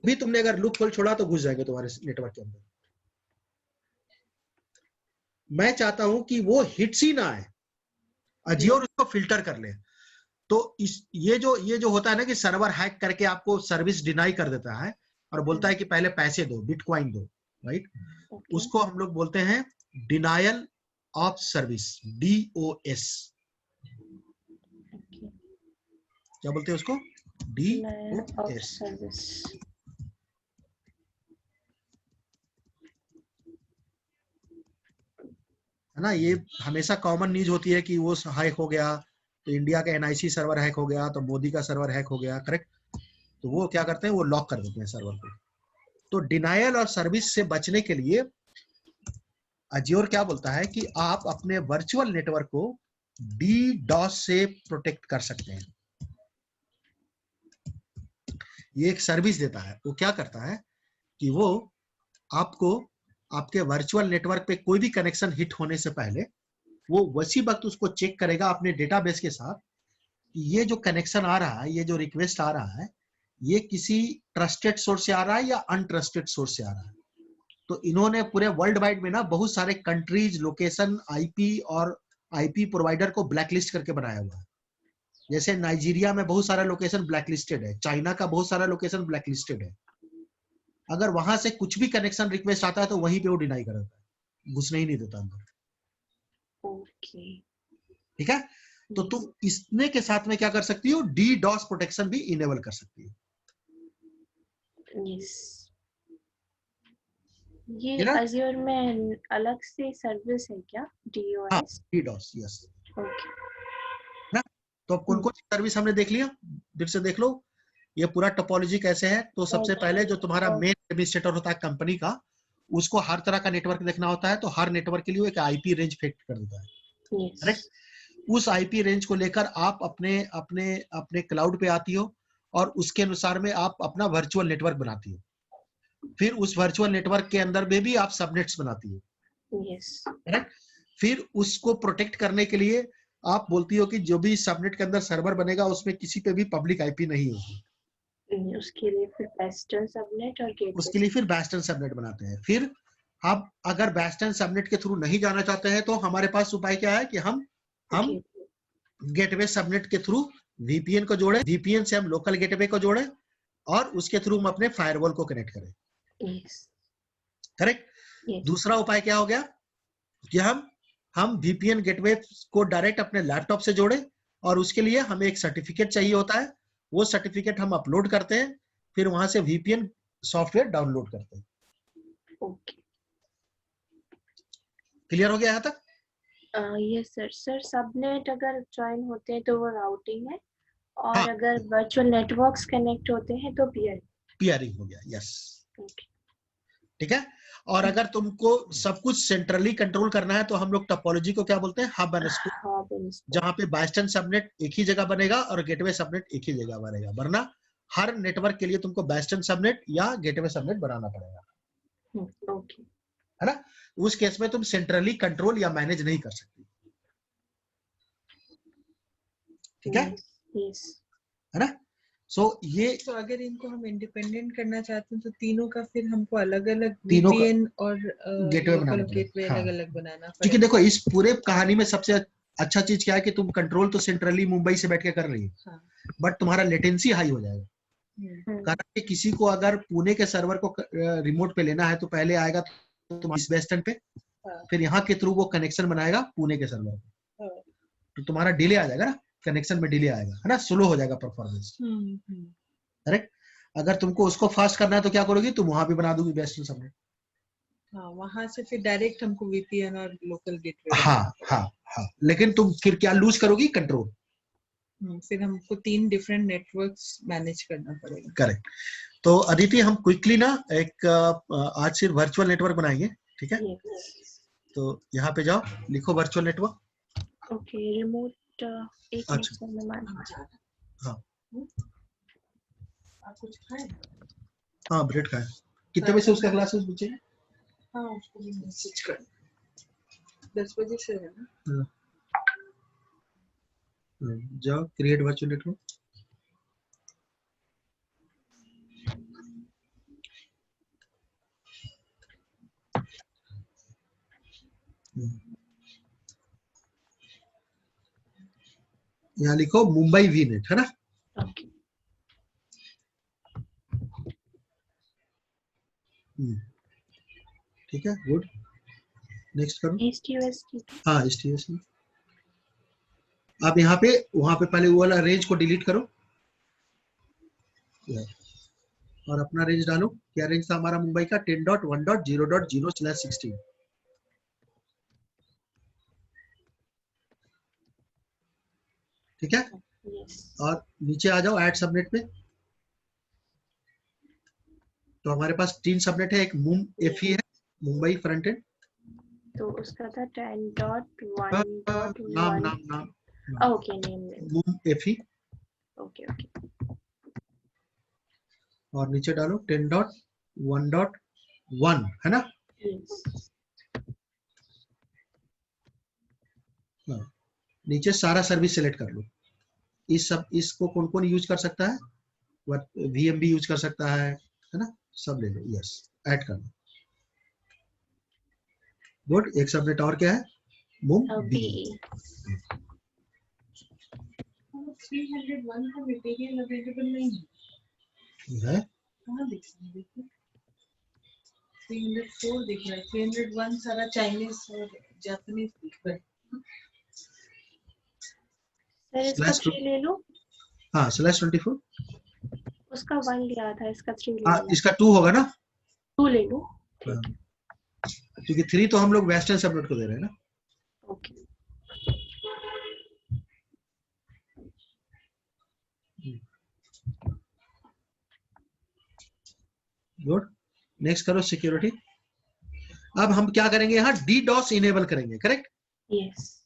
भी तुमने अगर लूप होल छोड़ा तो घुस जाएंगे तुम्हारे नेटवर्क के अंदर। मैं चाहता हूं कि वो हिट्स ही ना आए, अज्योर उसको फिल्टर कर ले। तो ये जो होता है ना कि सर्वर हैक करके आपको सर्विस डिनाई कर देता है और बोलता है कि पहले पैसे दो, बिटकॉइन दो, राइट। उसको हम लोग बोलते हैं डिनायल ऑफ सर्विस, DOS। क्या बोलते हैं उसको, DOS। है ना। ये हमेशा कॉमन न्यूज होती है कि वो हैक हो गया, तो इंडिया का NIC सर्वर हैक हो गया, तो मोदी का सर्वर हैक हो गया। करेक्ट। तो वो क्या करते हैं, वो लॉक कर देते हैं सर्वर को। तो डिनायल और सर्विस से बचने के लिए अज्योर क्या बोलता है कि आप अपने वर्चुअल नेटवर्क को DDoS से प्रोटेक्ट कर सकते हैं। ये एक सर्विस देता है। वो क्या करता है कि वो आपको आपके वर्चुअल नेटवर्क पे कोई भी कनेक्शन हिट होने से पहले वो उसी वक्त उसको चेक करेगा अपने डेटाबेस के साथ कि ये जो कनेक्शन आ रहा है, ये जो रिक्वेस्ट आ रहा है, ये किसी ट्रस्टेड सोर्स से आ रहा है या अनट्रस्टेड सोर्स से आ रहा है। तो इन्होंने पूरे वर्ल्ड वाइड में ना बहुत सारे कंट्रीज, लोकेशन, IP और आईपी प्रोवाइडर को ब्लैकलिस्ट करके बनाया हुआ है। जैसे नाइजीरिया में बहुत सारा लोकेशन ब्लैकलिस्टेड है, चाइना का बहुत सारा लोकेशन ब्लैकलिस्टेड है। अगर वहां से कुछ भी कनेक्शन रिक्वेस्ट आता है तो वहीं पे वो डिनाई कर देता है, घुसने ही नहीं देता अंदर। ओके, ठीक है, तो तुम इसने के साथ में क्या कर सकती हो, DDoS प्रोटेक्शन भी इनेबल कर सकती हो। यस, ये अज़्योर में अलग से सर्विस है क्या, DOS? DDoS, yes. ओके, तो अब कौन-कौन सी सर्विस हमने देख लिया, फिर से देख लो ये पूरा टोपोलॉजी कैसे है। तो सबसे पहले जो तुम्हारा मेन एडमिनिस्ट्रेटर होता है कंपनी का, उसको हर तरह का नेटवर्क देखना होता है, तो हर नेटवर्क के लिए एक आईपी रेंज फिक्स कर देता है, करेक्ट? उस आईपी रेंज को लेकर आप अपने अपने अपने क्लाउड पे आती हो और उसके अनुसार में आप अपना वर्चुअल नेटवर्क बनाती हो। फिर उस वर्चुअल नेटवर्क के अंदर में भी आप सबनेट्स बनाती हो, करेक्ट? फिर उसको प्रोटेक्ट करने के लिए आप बोलती हो कि जो भी सबनेट के अंदर सर्वर बनेगा उसमें किसी पे भी पब्लिक आईपी नहीं होगी। उसके लिए फिर वेस्टर्न सबनेट और गेटवे, उसके लिए फिर वेस्टर्न सबनेट बनाते हैं। फिर आप अगर वेस्टर्न सबनेट के थ्रू नहीं जाना चाहते हैं तो हमारे पास उपाय क्या है कि हम गेटवे सबनेट के थ्रू वीपीएन को जोड़े, वीपीएन से हम लोकल गेटवे को जोड़े और उसके थ्रू हम अपने फायरवॉल को कनेक्ट करें, करेक्ट? दूसरा उपाय क्या हो गया कि हम वीपीएन गेटवे को डायरेक्ट अपने लैपटॉप से जोड़े और उसके लिए हमें एक सर्टिफिकेट चाहिए होता है, वो सर्टिफिकेट हम अपलोड करते हैं, फिर वहां से वीपीएन सॉफ्टवेयर डाउनलोड करते हैं। ओके, क्लियर हो गया यहाँ तक? Yes sir. सर सबनेट अगर ज्वाइन होते हैं तो वो राउटिंग है, और अगर वर्चुअल नेटवर्क्स कनेक्ट होते हैं तो पियरिंग हो गया, यस। ठीक है, और अगर तुमको सब कुछ सेंट्रली कंट्रोल करना है तो हम लोग टोपोलॉजी को क्या बोलते हैं, हब एंड स्पोक, जहाँ पे वेस्टर्न सबनेट एक ही जगह बनेगा और गेटवे सबनेट एक ही जगह बनेगा, वरना हर नेटवर्क के लिए तुमको वेस्टर्न सबनेट या गेटवे सबनेट बनाना पड़ेगा। ओके, है ना? उस केस में तुम सेंट्रली कंट्रोल या मैनेज नहीं कर सकती। ठीक है, है ना? सो ये तो अगर इनको हम इंडिपेंडेंट करना चाहते हैं तो तीनों का फिर हमको अलग अलग वीपीएन और गेटवे अलग अलग बनाना पड़ेगा। क्योंकि देखो इस पूरे कहानी में सबसे अच्छा चीज क्या है कि तुम कंट्रोल तो सेंट्रली मुंबई से बैठ के कर रही हो, बट तुम्हारा लेटेंसी हाई हो जाएगा। कारण कि किसी को अगर पुणे के सर्वर को रिमोट पे लेना है तो पहले आएगा तुम इस वेस्टर्न पे, फिर यहाँ के थ्रू वो कनेक्शन बनाएगा पुणे के सर्वर पे, तो तुम्हारा डिले आ जाएगा ना, कनेक्शन में डिले आएगा, है ना, स्लो हो जाएगा परफॉर्मेंस, करेक्ट? अगर तुमको उसको फास्ट करना है तो क्या करोगी, तुम वहां भी बना दोगी वेस्टर्न सबनेट। वहां से फिर डायरेक्ट हमको वीपीएन और लोकल गेटवे। हाँ, लेकिन तुम फिर क्या लूज करोगी, कंट्रोल। फिर हमको 3 डिफरेंट नेटवर्क्स मैनेज करना पड़ेगा। करेक्ट। तो अदिति हम क्विकली ना एक आज सिर्फ वर्चुअल नेटवर्क बनाएंगे, ठीक है? तो यहाँ पे जाओ, लिखो वर्चुअल नेटवर्क। ओके, रिमोट एक अच्छा, हाँ आप कुछ खाए? हाँ, ब्रेड खाए। कितने बजे से उसका क्लासेस बचे? हाँ, उसको भी मैसेज कर, 10 बजे से है ना। जाओ क्रिएट वर्चुअल नेटवर्क। यहाँ लिखो मुंबई वी नेट, है ना? ठीक है, गुड। नेक्स्ट करो। हाँ, एसटीएस में आप यहाँ पे वहां पे पहले वो वाला रेंज को डिलीट करो और अपना रेंज डालो। क्या रेंज था हमारा मुंबई का? 10.1.0.0/16। ठीक है, और नीचे आ जाओ ऐड सबनेट पे। तो हमारे पास 3 सबनेट है, एक मुम एफई है, मुंबई फ्रंट एंड, तो उसका था 10.1.1। नाम ओके, नेम मुम एफई। ओके, और नीचे डालो 10.1.1, है ना? नीचे सारा सर्विस सिलेक्ट कर लो। इसको कौन कौन यूज कर सकता है? वीएम भी यूज कर सकता है ना? सब ले लो, यस, ऐड कर लो। गुड। एक सबनेट और क्या है? मुंबई। 301 का मटेरियल अवेलेबल नहीं है। कहाँ दिख रहा है? देखो 304 दिख रहा है, 301 सारा चाइनीज और जापानीज दिख रहा है। सर इसका 3 ले लो। हाँ /24 उसका 1 लिया था, इसका 3 ले हाँ लो। इसका 2 होगा ना, 2 ले लो। ठीक है, क्योंकि 3 तो हम लोग वेस्टर्न सबनेट को दे रहे हैं ना। ओके। गुड, नेक्स्ट करो सिक्योरिटी। अब हम क्या करेंगे, यहाँ DDoS इनेबल करेंगे, करेक्ट? यस।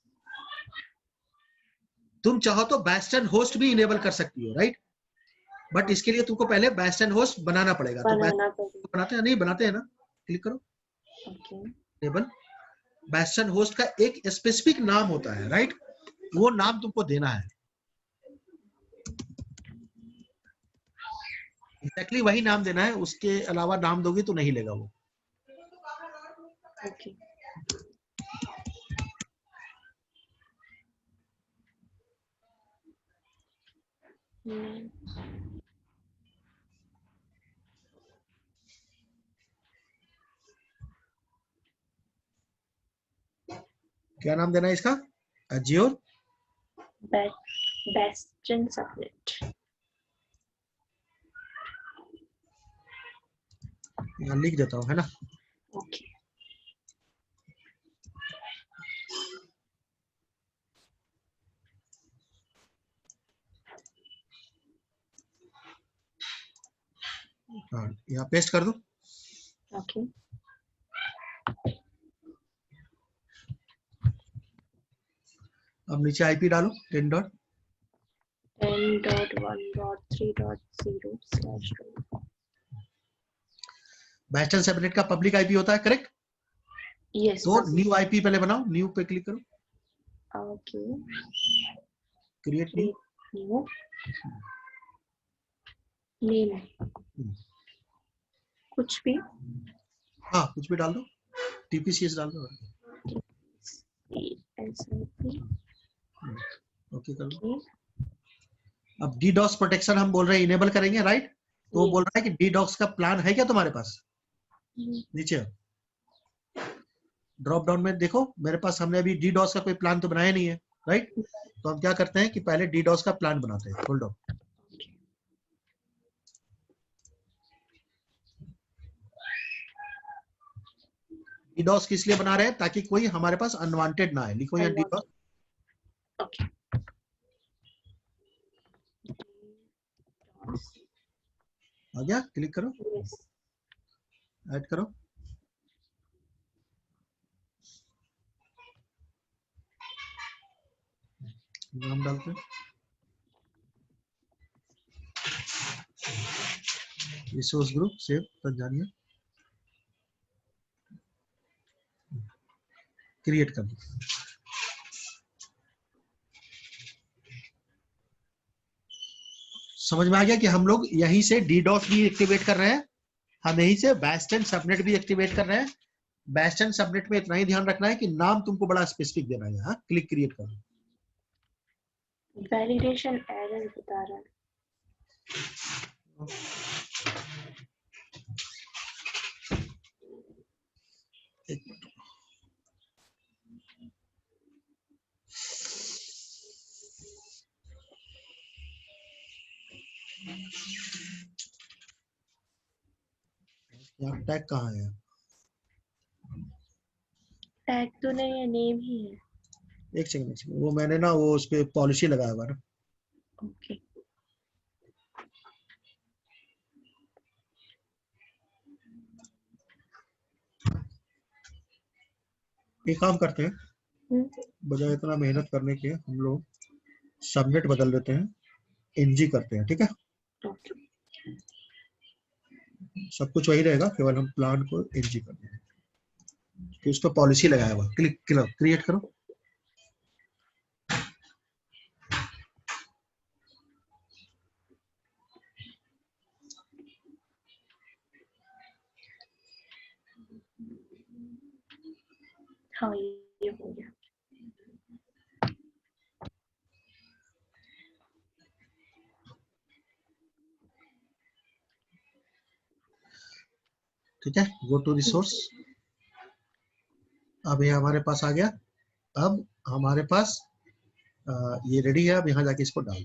तुम चाहो तो बेस्टन होस्ट भी इनेबल कर सकती हो, राइट? बट इसके लिए तुमको पहले बेस्टन होस्ट बनाना पड़ेगा। तो बनाते हैं, नहीं बनाते हैं ना, क्लिक करो, ओके। इनेबल। बेस्टन होस्ट का एक स्पेसिफिक नाम होता है, राइट? वो नाम तुमको देना है, एक्जेक्टली वही नाम देना है, उसके अलावा नाम दोगे तो नहीं लेगा वो। ओके। क्या नाम देना है इसका? Azure bastion subnet. यहाँ लिख देता हूँ, है ना? ओके। हाँ यहाँ पेस्ट कर दो। ओके। अब नीचे आईपी डालो 10.1.3.0/2। बेस्टन सबनेट का पब्लिक आईपी होता है, करेक्ट? यस। तो न्यू आईपी पहले बनाओ, न्यू पे क्लिक करो, ओके। Create new. नेम कुछ भी, हाँ कुछ भी डाल दो, TPCS डाल दो, ओके कर दो। अब DDoS प्रोटेक्शन हम बोल रहे हैं इनेबल करेंगे, राइट? तो वो बोल रहा है कि DDoS का प्लान है क्या तुम्हारे पास? नीचे ड्रॉप डाउन में देखो, मेरे पास, हमने अभी DDoS का कोई प्लान तो बनाया नहीं है, राइट? तो हम क्या करते हैं कि पहले DDoS का प्लान बनाते हैं। होल्ड ऑन, DDoS किस लिए बना रहे हैं? ताकि कोई हमारे पास अनवांटेड ना आए। लिखो यहाँ DDoS। ओके। आ गया, क्लिक करो, ऐड करो। नाम डालते हैं, resource group save Tanzania, create कर दो। समझ में आ गया कि हम लोग यहीं से DDoS भी एक्टिवेट कर रहे हैं, हम यहीं से बेस्टन सबनेट भी एक्टिवेट कर रहे हैं। बेस्टन सबनेट में इतना ही ध्यान रखना है कि नाम तुमको बड़ा स्पेसिफिक देना है। हाँ, क्लिक क्रिएट करो। वैलिडेशन एरर बता रहा है। यहाँ टैग कहाँ है? टैग तो नहीं है, नेम ही है। एक सेकंड, वो मैंने ना वो उस पे पॉलिसी लगाया हुआ ना। ओके। एक काम करते हैं, बजाय इतना मेहनत करने के हम लोग सबनेट बदल देते हैं, NG करते हैं, ठीक है? सब कुछ वही रहेगा, केवल हम प्लान को NG कर देंगे। तो उस पर पॉलिसी लगाया हुआ, क्लिक करो, क्रिएट करो। हाँ ये हो गया। ठीक है, गो टू रिसोर्स। अब ये हमारे पास आ गया। अब हमारे पास ये रेडी है। अब यहाँ जाके इसको डाल।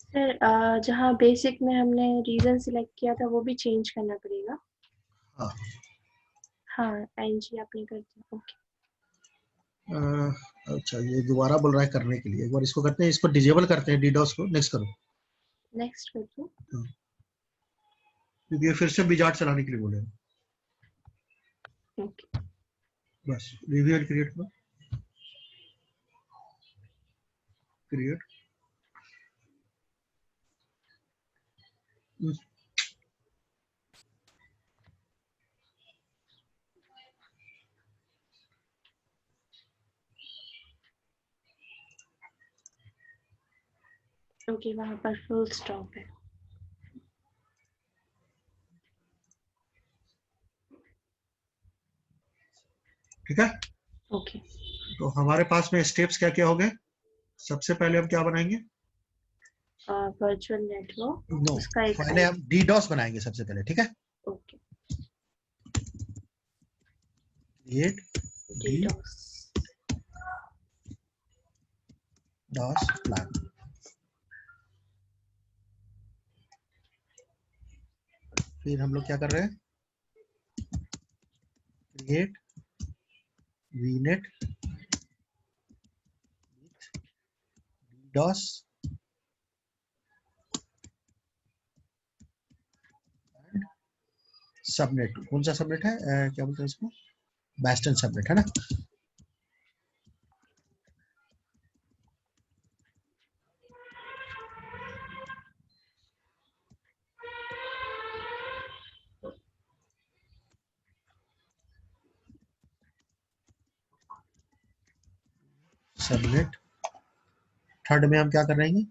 सर जहाँ बेसिक में हमने रीजन सिलेक्ट किया था वो भी चेंज करना पड़ेगा। हाँ हाँ एनजी आपने कर दिया। ओके अच्छा, ये दोबारा बोल रहा है करने के लिए। एक बार इसको करते हैं, इसको डिजेबल करते हैं डीडॉस को। नेक्स्ट करो। नेक्स्ट कर दो। क्योंकि ये फिर से विजार्ड चलाने के लिए बोले। ओके बस रिव्यू एंड क्रिएट करो। क्रिएट। ओके वहाँ पर फुल स्टॉप है। ठीक है, ओके तो हमारे पास में स्टेप्स क्या क्या हो गए। सबसे पहले हम क्या बनाएंगे? वर्चुअल नेटवर्क नो, उसका एक पहले हम डीडॉस बनाएंगे सबसे पहले। ठीक है, okay create DDoS DoS plan. फिर हम लोग क्या कर रहे हैं? Create VNet DoS subnet. कौन सा सबनेट है? क्या बोलते हैं इसको? बेस्टन सबनेट है ना। सबनेट थर्ड में हम क्या कर रहे हैं?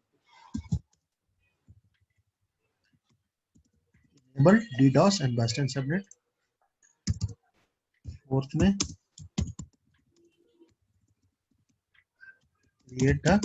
enable DDoS and Bastion subnet। Fourth में create a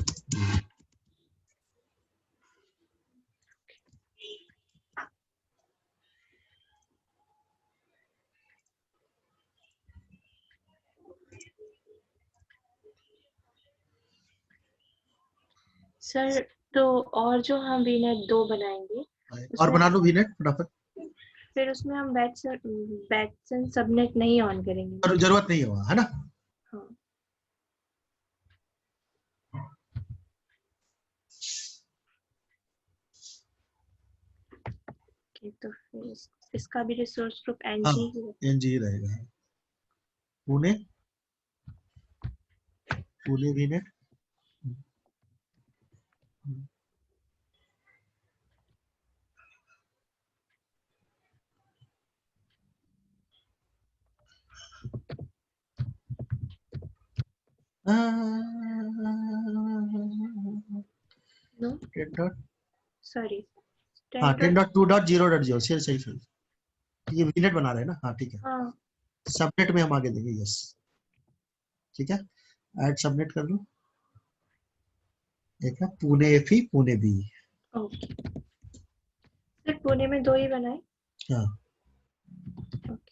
सर तो और जो हम वीनेट 2 बनाएंगे और उसमें बना लो वीनेट फटाफट। फिर उसमें हम बैट्सन सबनेट नहीं ऑन करेंगे ना? जरूरत नहीं होगा, है ना। हाँ ओके तो फिर इसका भी रिसोर्स ग्रुप हाँ एनजी ही है। एनजी रहेगा। Pune Pune VNet. No 10 dot, sorry हाँ 10 10.2.0.0 सही सही सही। ये वीनेट बना रहे हैं ना। हाँ ठीक है, हाँ सबनेट में हम आगे देंगे। यस ठीक है, ऐड सबनेट कर लो। एक है Pune FE Pune B. Okay सिर्फ पुणे में 2 ही बनाए। हाँ ओके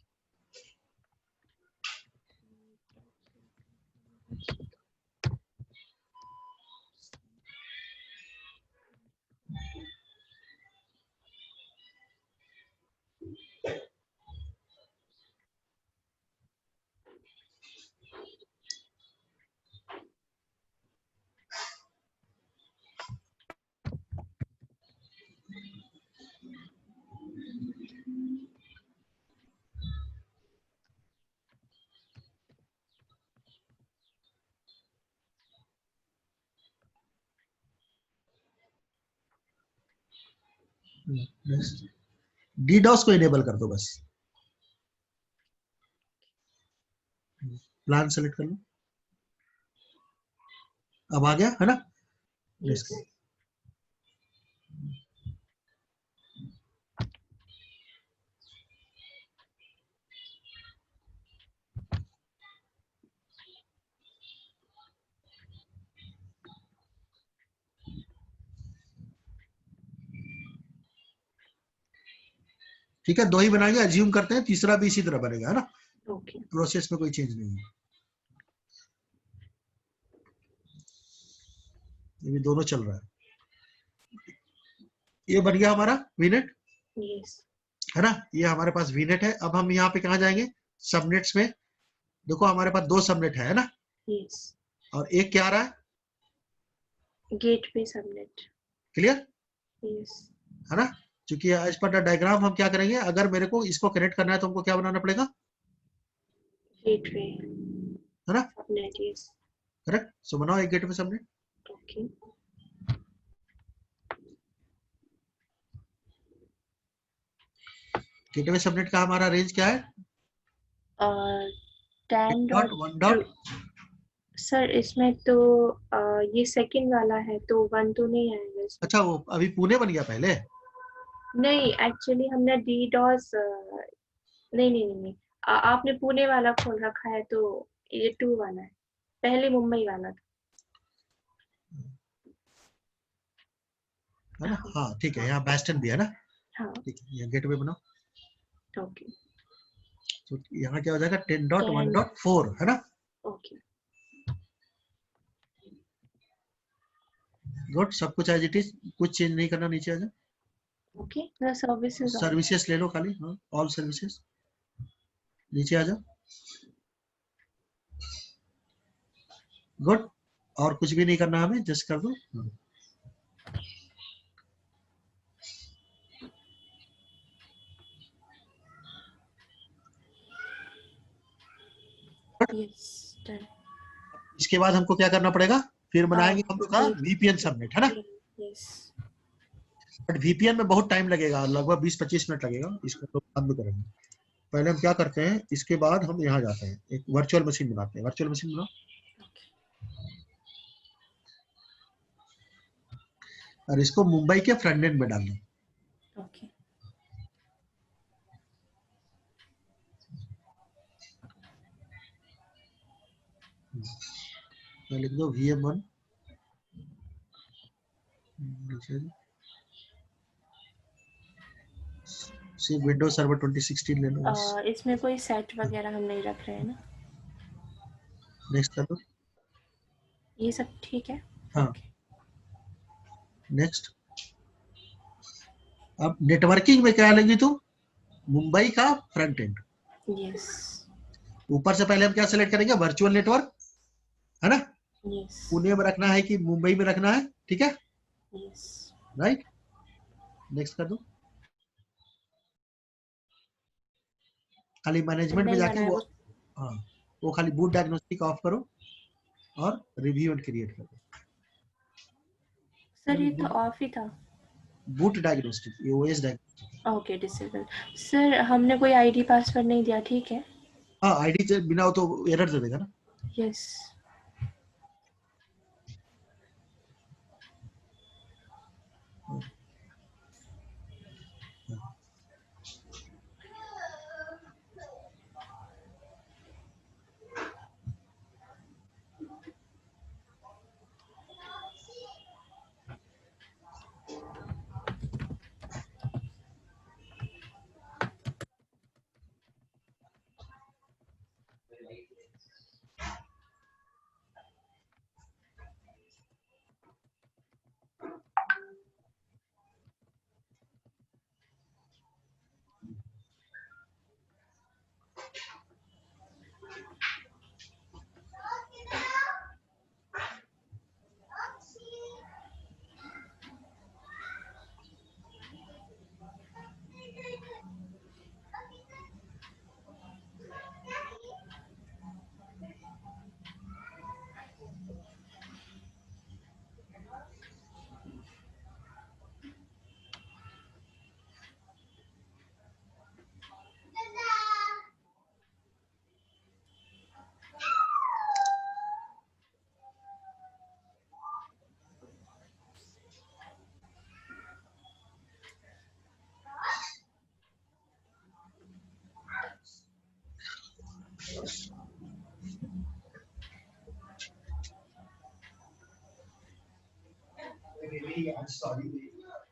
डीडॉस को इनेबल कर दो बस। प्लान सेलेक्ट कर लो। अब आ गया है ना। यस ठीक है, 2 ही बनाएंगे, अज्यूम करते हैं तीसरा भी इसी तरह बनेगा, है ना। ओके प्रोसेस में कोई चेंज नहीं है, ये भी दोनों चल रहा है। ये बन गया हमारा वीनेट, यस है ना, ये हमारे पास वीनेट है। अब हम यहाँ पे कहाँ जाएंगे, सबनेट्स में। देखो हमारे पास 2 सबनेट है ना, यस और एक क्या आ रहा है, गेटवे सबनेट क्लियर, यस है ना। क्योंकि एज पर द डायग्राम हम क्या करेंगे, अगर मेरे को इसको कनेक्ट करना है तो हमको क्या बनाना पड़ेगा, गेटवे है ना, सबनेट यस करेक्ट। सो बनाओ एक gateway subnet. Okay gateway subnet का हमारा रेंज क्या है, 10.1 सर इसमें तो ये सेकंड वाला है तो 1 तो नहीं आएगा इसमें। अच्छा वो अभी पुणे बन गया पहले, नहीं एक्चुअली हमने DDoS नहीं नहीं नहीं नहीं आपने पुणे वाला खोल रखा है तो ये 2 वाला है, पहले मुंबई वाला था, है ना। हाँ ठीक है, यहाँ बेस्टन भी है ना, हाँ ठीक है, यहाँ गेटवे बनाओ। ओके तो यहाँ क्या हो जाएगा 10.1.4, है ना। ओके गुड, सब कुछ एज इट इज, कुछ चेंज नहीं करना, नीचे आ जाओ। ओके द सर्विसेज सर्विसेज ले लो खाली, हाँ ऑल सर्विसेज, नीचे आ जाओ। गुड, और कुछ भी नहीं करना हमें, जस्ट कर दो। यस डन इसके बाद हमको क्या करना पड़ेगा, फिर बनाएंगे हम लोग का वीपीएन सबनेट, है ना। यस बट वीपीएन में बहुत टाइम लगेगा, लगभग 20-25 मिनट लगेगा, इसको तो बंद करेंगे। पहले हम क्या करते हैं, इसके बाद हम यहाँ जाते हैं, एक वर्चुअल मशीन बनाते हैं। वर्चुअल मशीन बनाओ, और इसको मुंबई के फ्रंट एंड में डाल दो। ओके लिख दो VM1, सिर्फ विंडोज सर्वर 2016 ले लो बस। इसमें कोई सेट वगैरह हम नहीं रख रहे हैं ना, नेक्स्ट कर दो, ये सब ठीक है। हाँ नेक्स्ट। अब नेटवर्किंग में क्या लेंगी तुम, मुंबई का फ्रंट एंड। यस ऊपर से पहले हम क्या सेलेक्ट करेंगे, वर्चुअल नेटवर्क, है ना। यस पुणे में रखना है कि मुंबई में रखना है, ठीक है, यस राइट। नेक्स्ट कर दो, खाली मैनेजमेंट में नहीं जाके बना है वो, वो हाँ वो खाली बूट डायग्नोस्टिक ऑफ करो और रिव्यू एंड क्रिएट करो। सर, ये तो ऑफ ही था। बूट डायग्नोस्टिक, ये OS diagnostic. Okay disable. Sir हमने कोई आईडी पासवर्ड नहीं दिया, ठीक है। हाँ आईडी से बिना हो तो एरर दे देगा ना। यस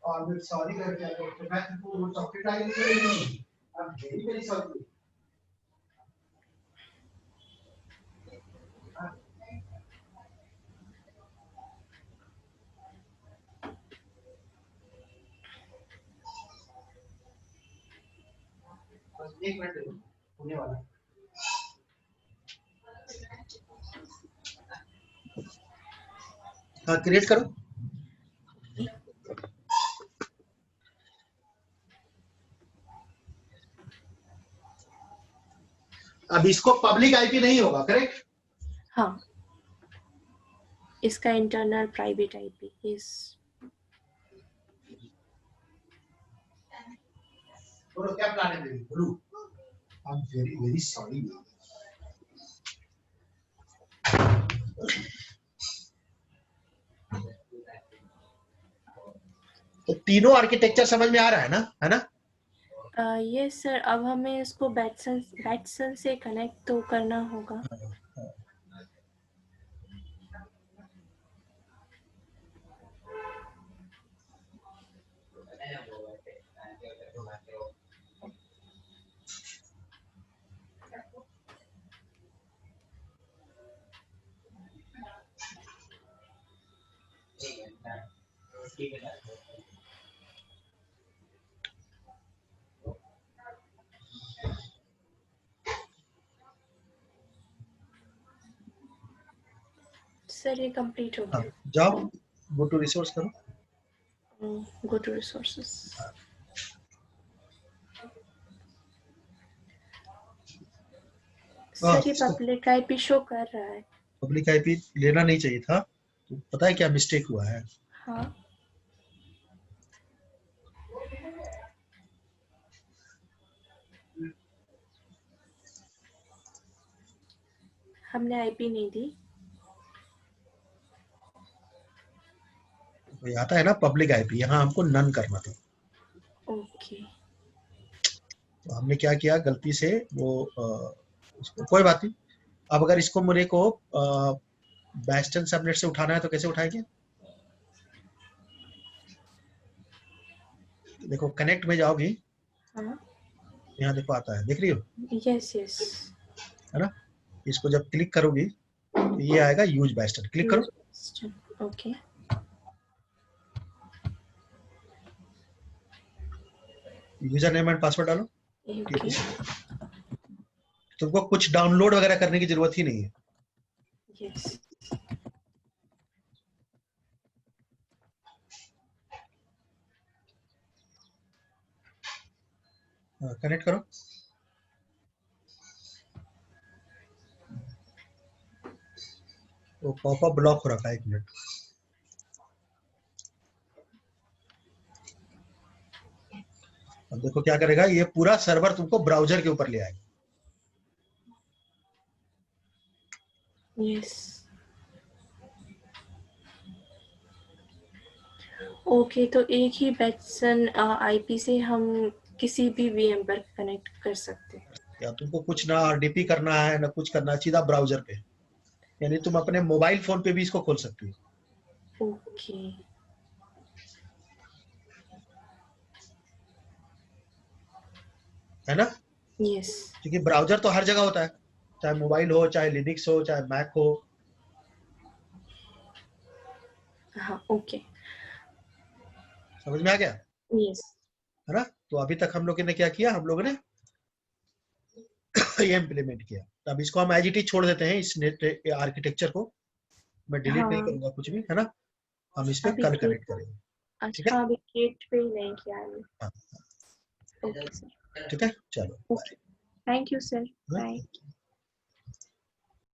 सॉरी मैं तुमको सॉकेट आगे करेंगे अब मेरी सॉरी एक मिनट होने वाला हाँ क्रिएट करो अब इसको पब्लिक आईपी नहीं होगा करेक्ट हाँ इसका इंटरनल प्राइवेट आईपी इस बोलो क्या प्लान है मेरी बोलो I am very very sorry तो तीनों आर्किटेक्चर समझ में आ रहा है ना यस सर अब हमें इसको बैटसन से कनेक्ट तो करना होगा सर ये कंप्लीट हो गया जाओ गो टू रिसोर्स करो गो टू रिसोर्सेस सर ये पब्लिक आईपी शो कर रहा है पब्लिक आईपी लेना नहीं चाहिए था तो पता है क्या मिस्टेक हुआ है हाँ हमने आईपी नहीं दी तो आता है ना पब्लिक आईपी यहाँ हमको नन करना था ओके तो हमने क्या किया गलती से वो कोई बात नहीं अब अगर इसको मेरे को बेस्टन सबनेट से उठाना है तो कैसे उठाएंगे देखो कनेक्ट में जाओगी हाँ यहाँ देखो आता है देख रही हो यस यस है ना इसको जब क्लिक करोगी तो ये आएगा यूज बेस्टन क्लिक करो okay user name and password डालो ओके तुमको कुछ डाउनलोड वगैरह करने की जरूरत ही नहीं है यस कनेक्ट करो वो पॉपअप ब्लॉक हो रखा है 1 मिनट अब देखो क्या करेगा ये पूरा सर्वर तुमको ब्राउजर के ऊपर ले आएगा यस ओके तो एक ही बेटसन आईपी से हम किसी भी वीएम पर कनेक्ट कर सकते हैं या तुमको कुछ ना आरडीपी करना है ना कुछ करना है सीधा ब्राउजर पे यानी तुम अपने मोबाइल फोन पे भी इसको खोल सकती हो ओके है ना यस क्योंकि ब्राउजर तो हर जगह होता है चाहे मोबाइल हो चाहे लिनक्स हो चाहे मैक हो हाँ ओके समझ में आ गया यस है ना तो अभी तक हम लोगों ने क्या किया हम लोगों ने ये इम्प्लीमेंट किया तो अब इसको हम एज इट इज छोड़ देते हैं इस आर्किटेक्चर को मैं डिलीट नहीं करूंगा कुछ भी है ना हम इस पे कल कनेक्ट करेंगे ठीक है अभी गेट पे नहीं किया है ओके सर ठीक है चलो थैंक यू सर बाय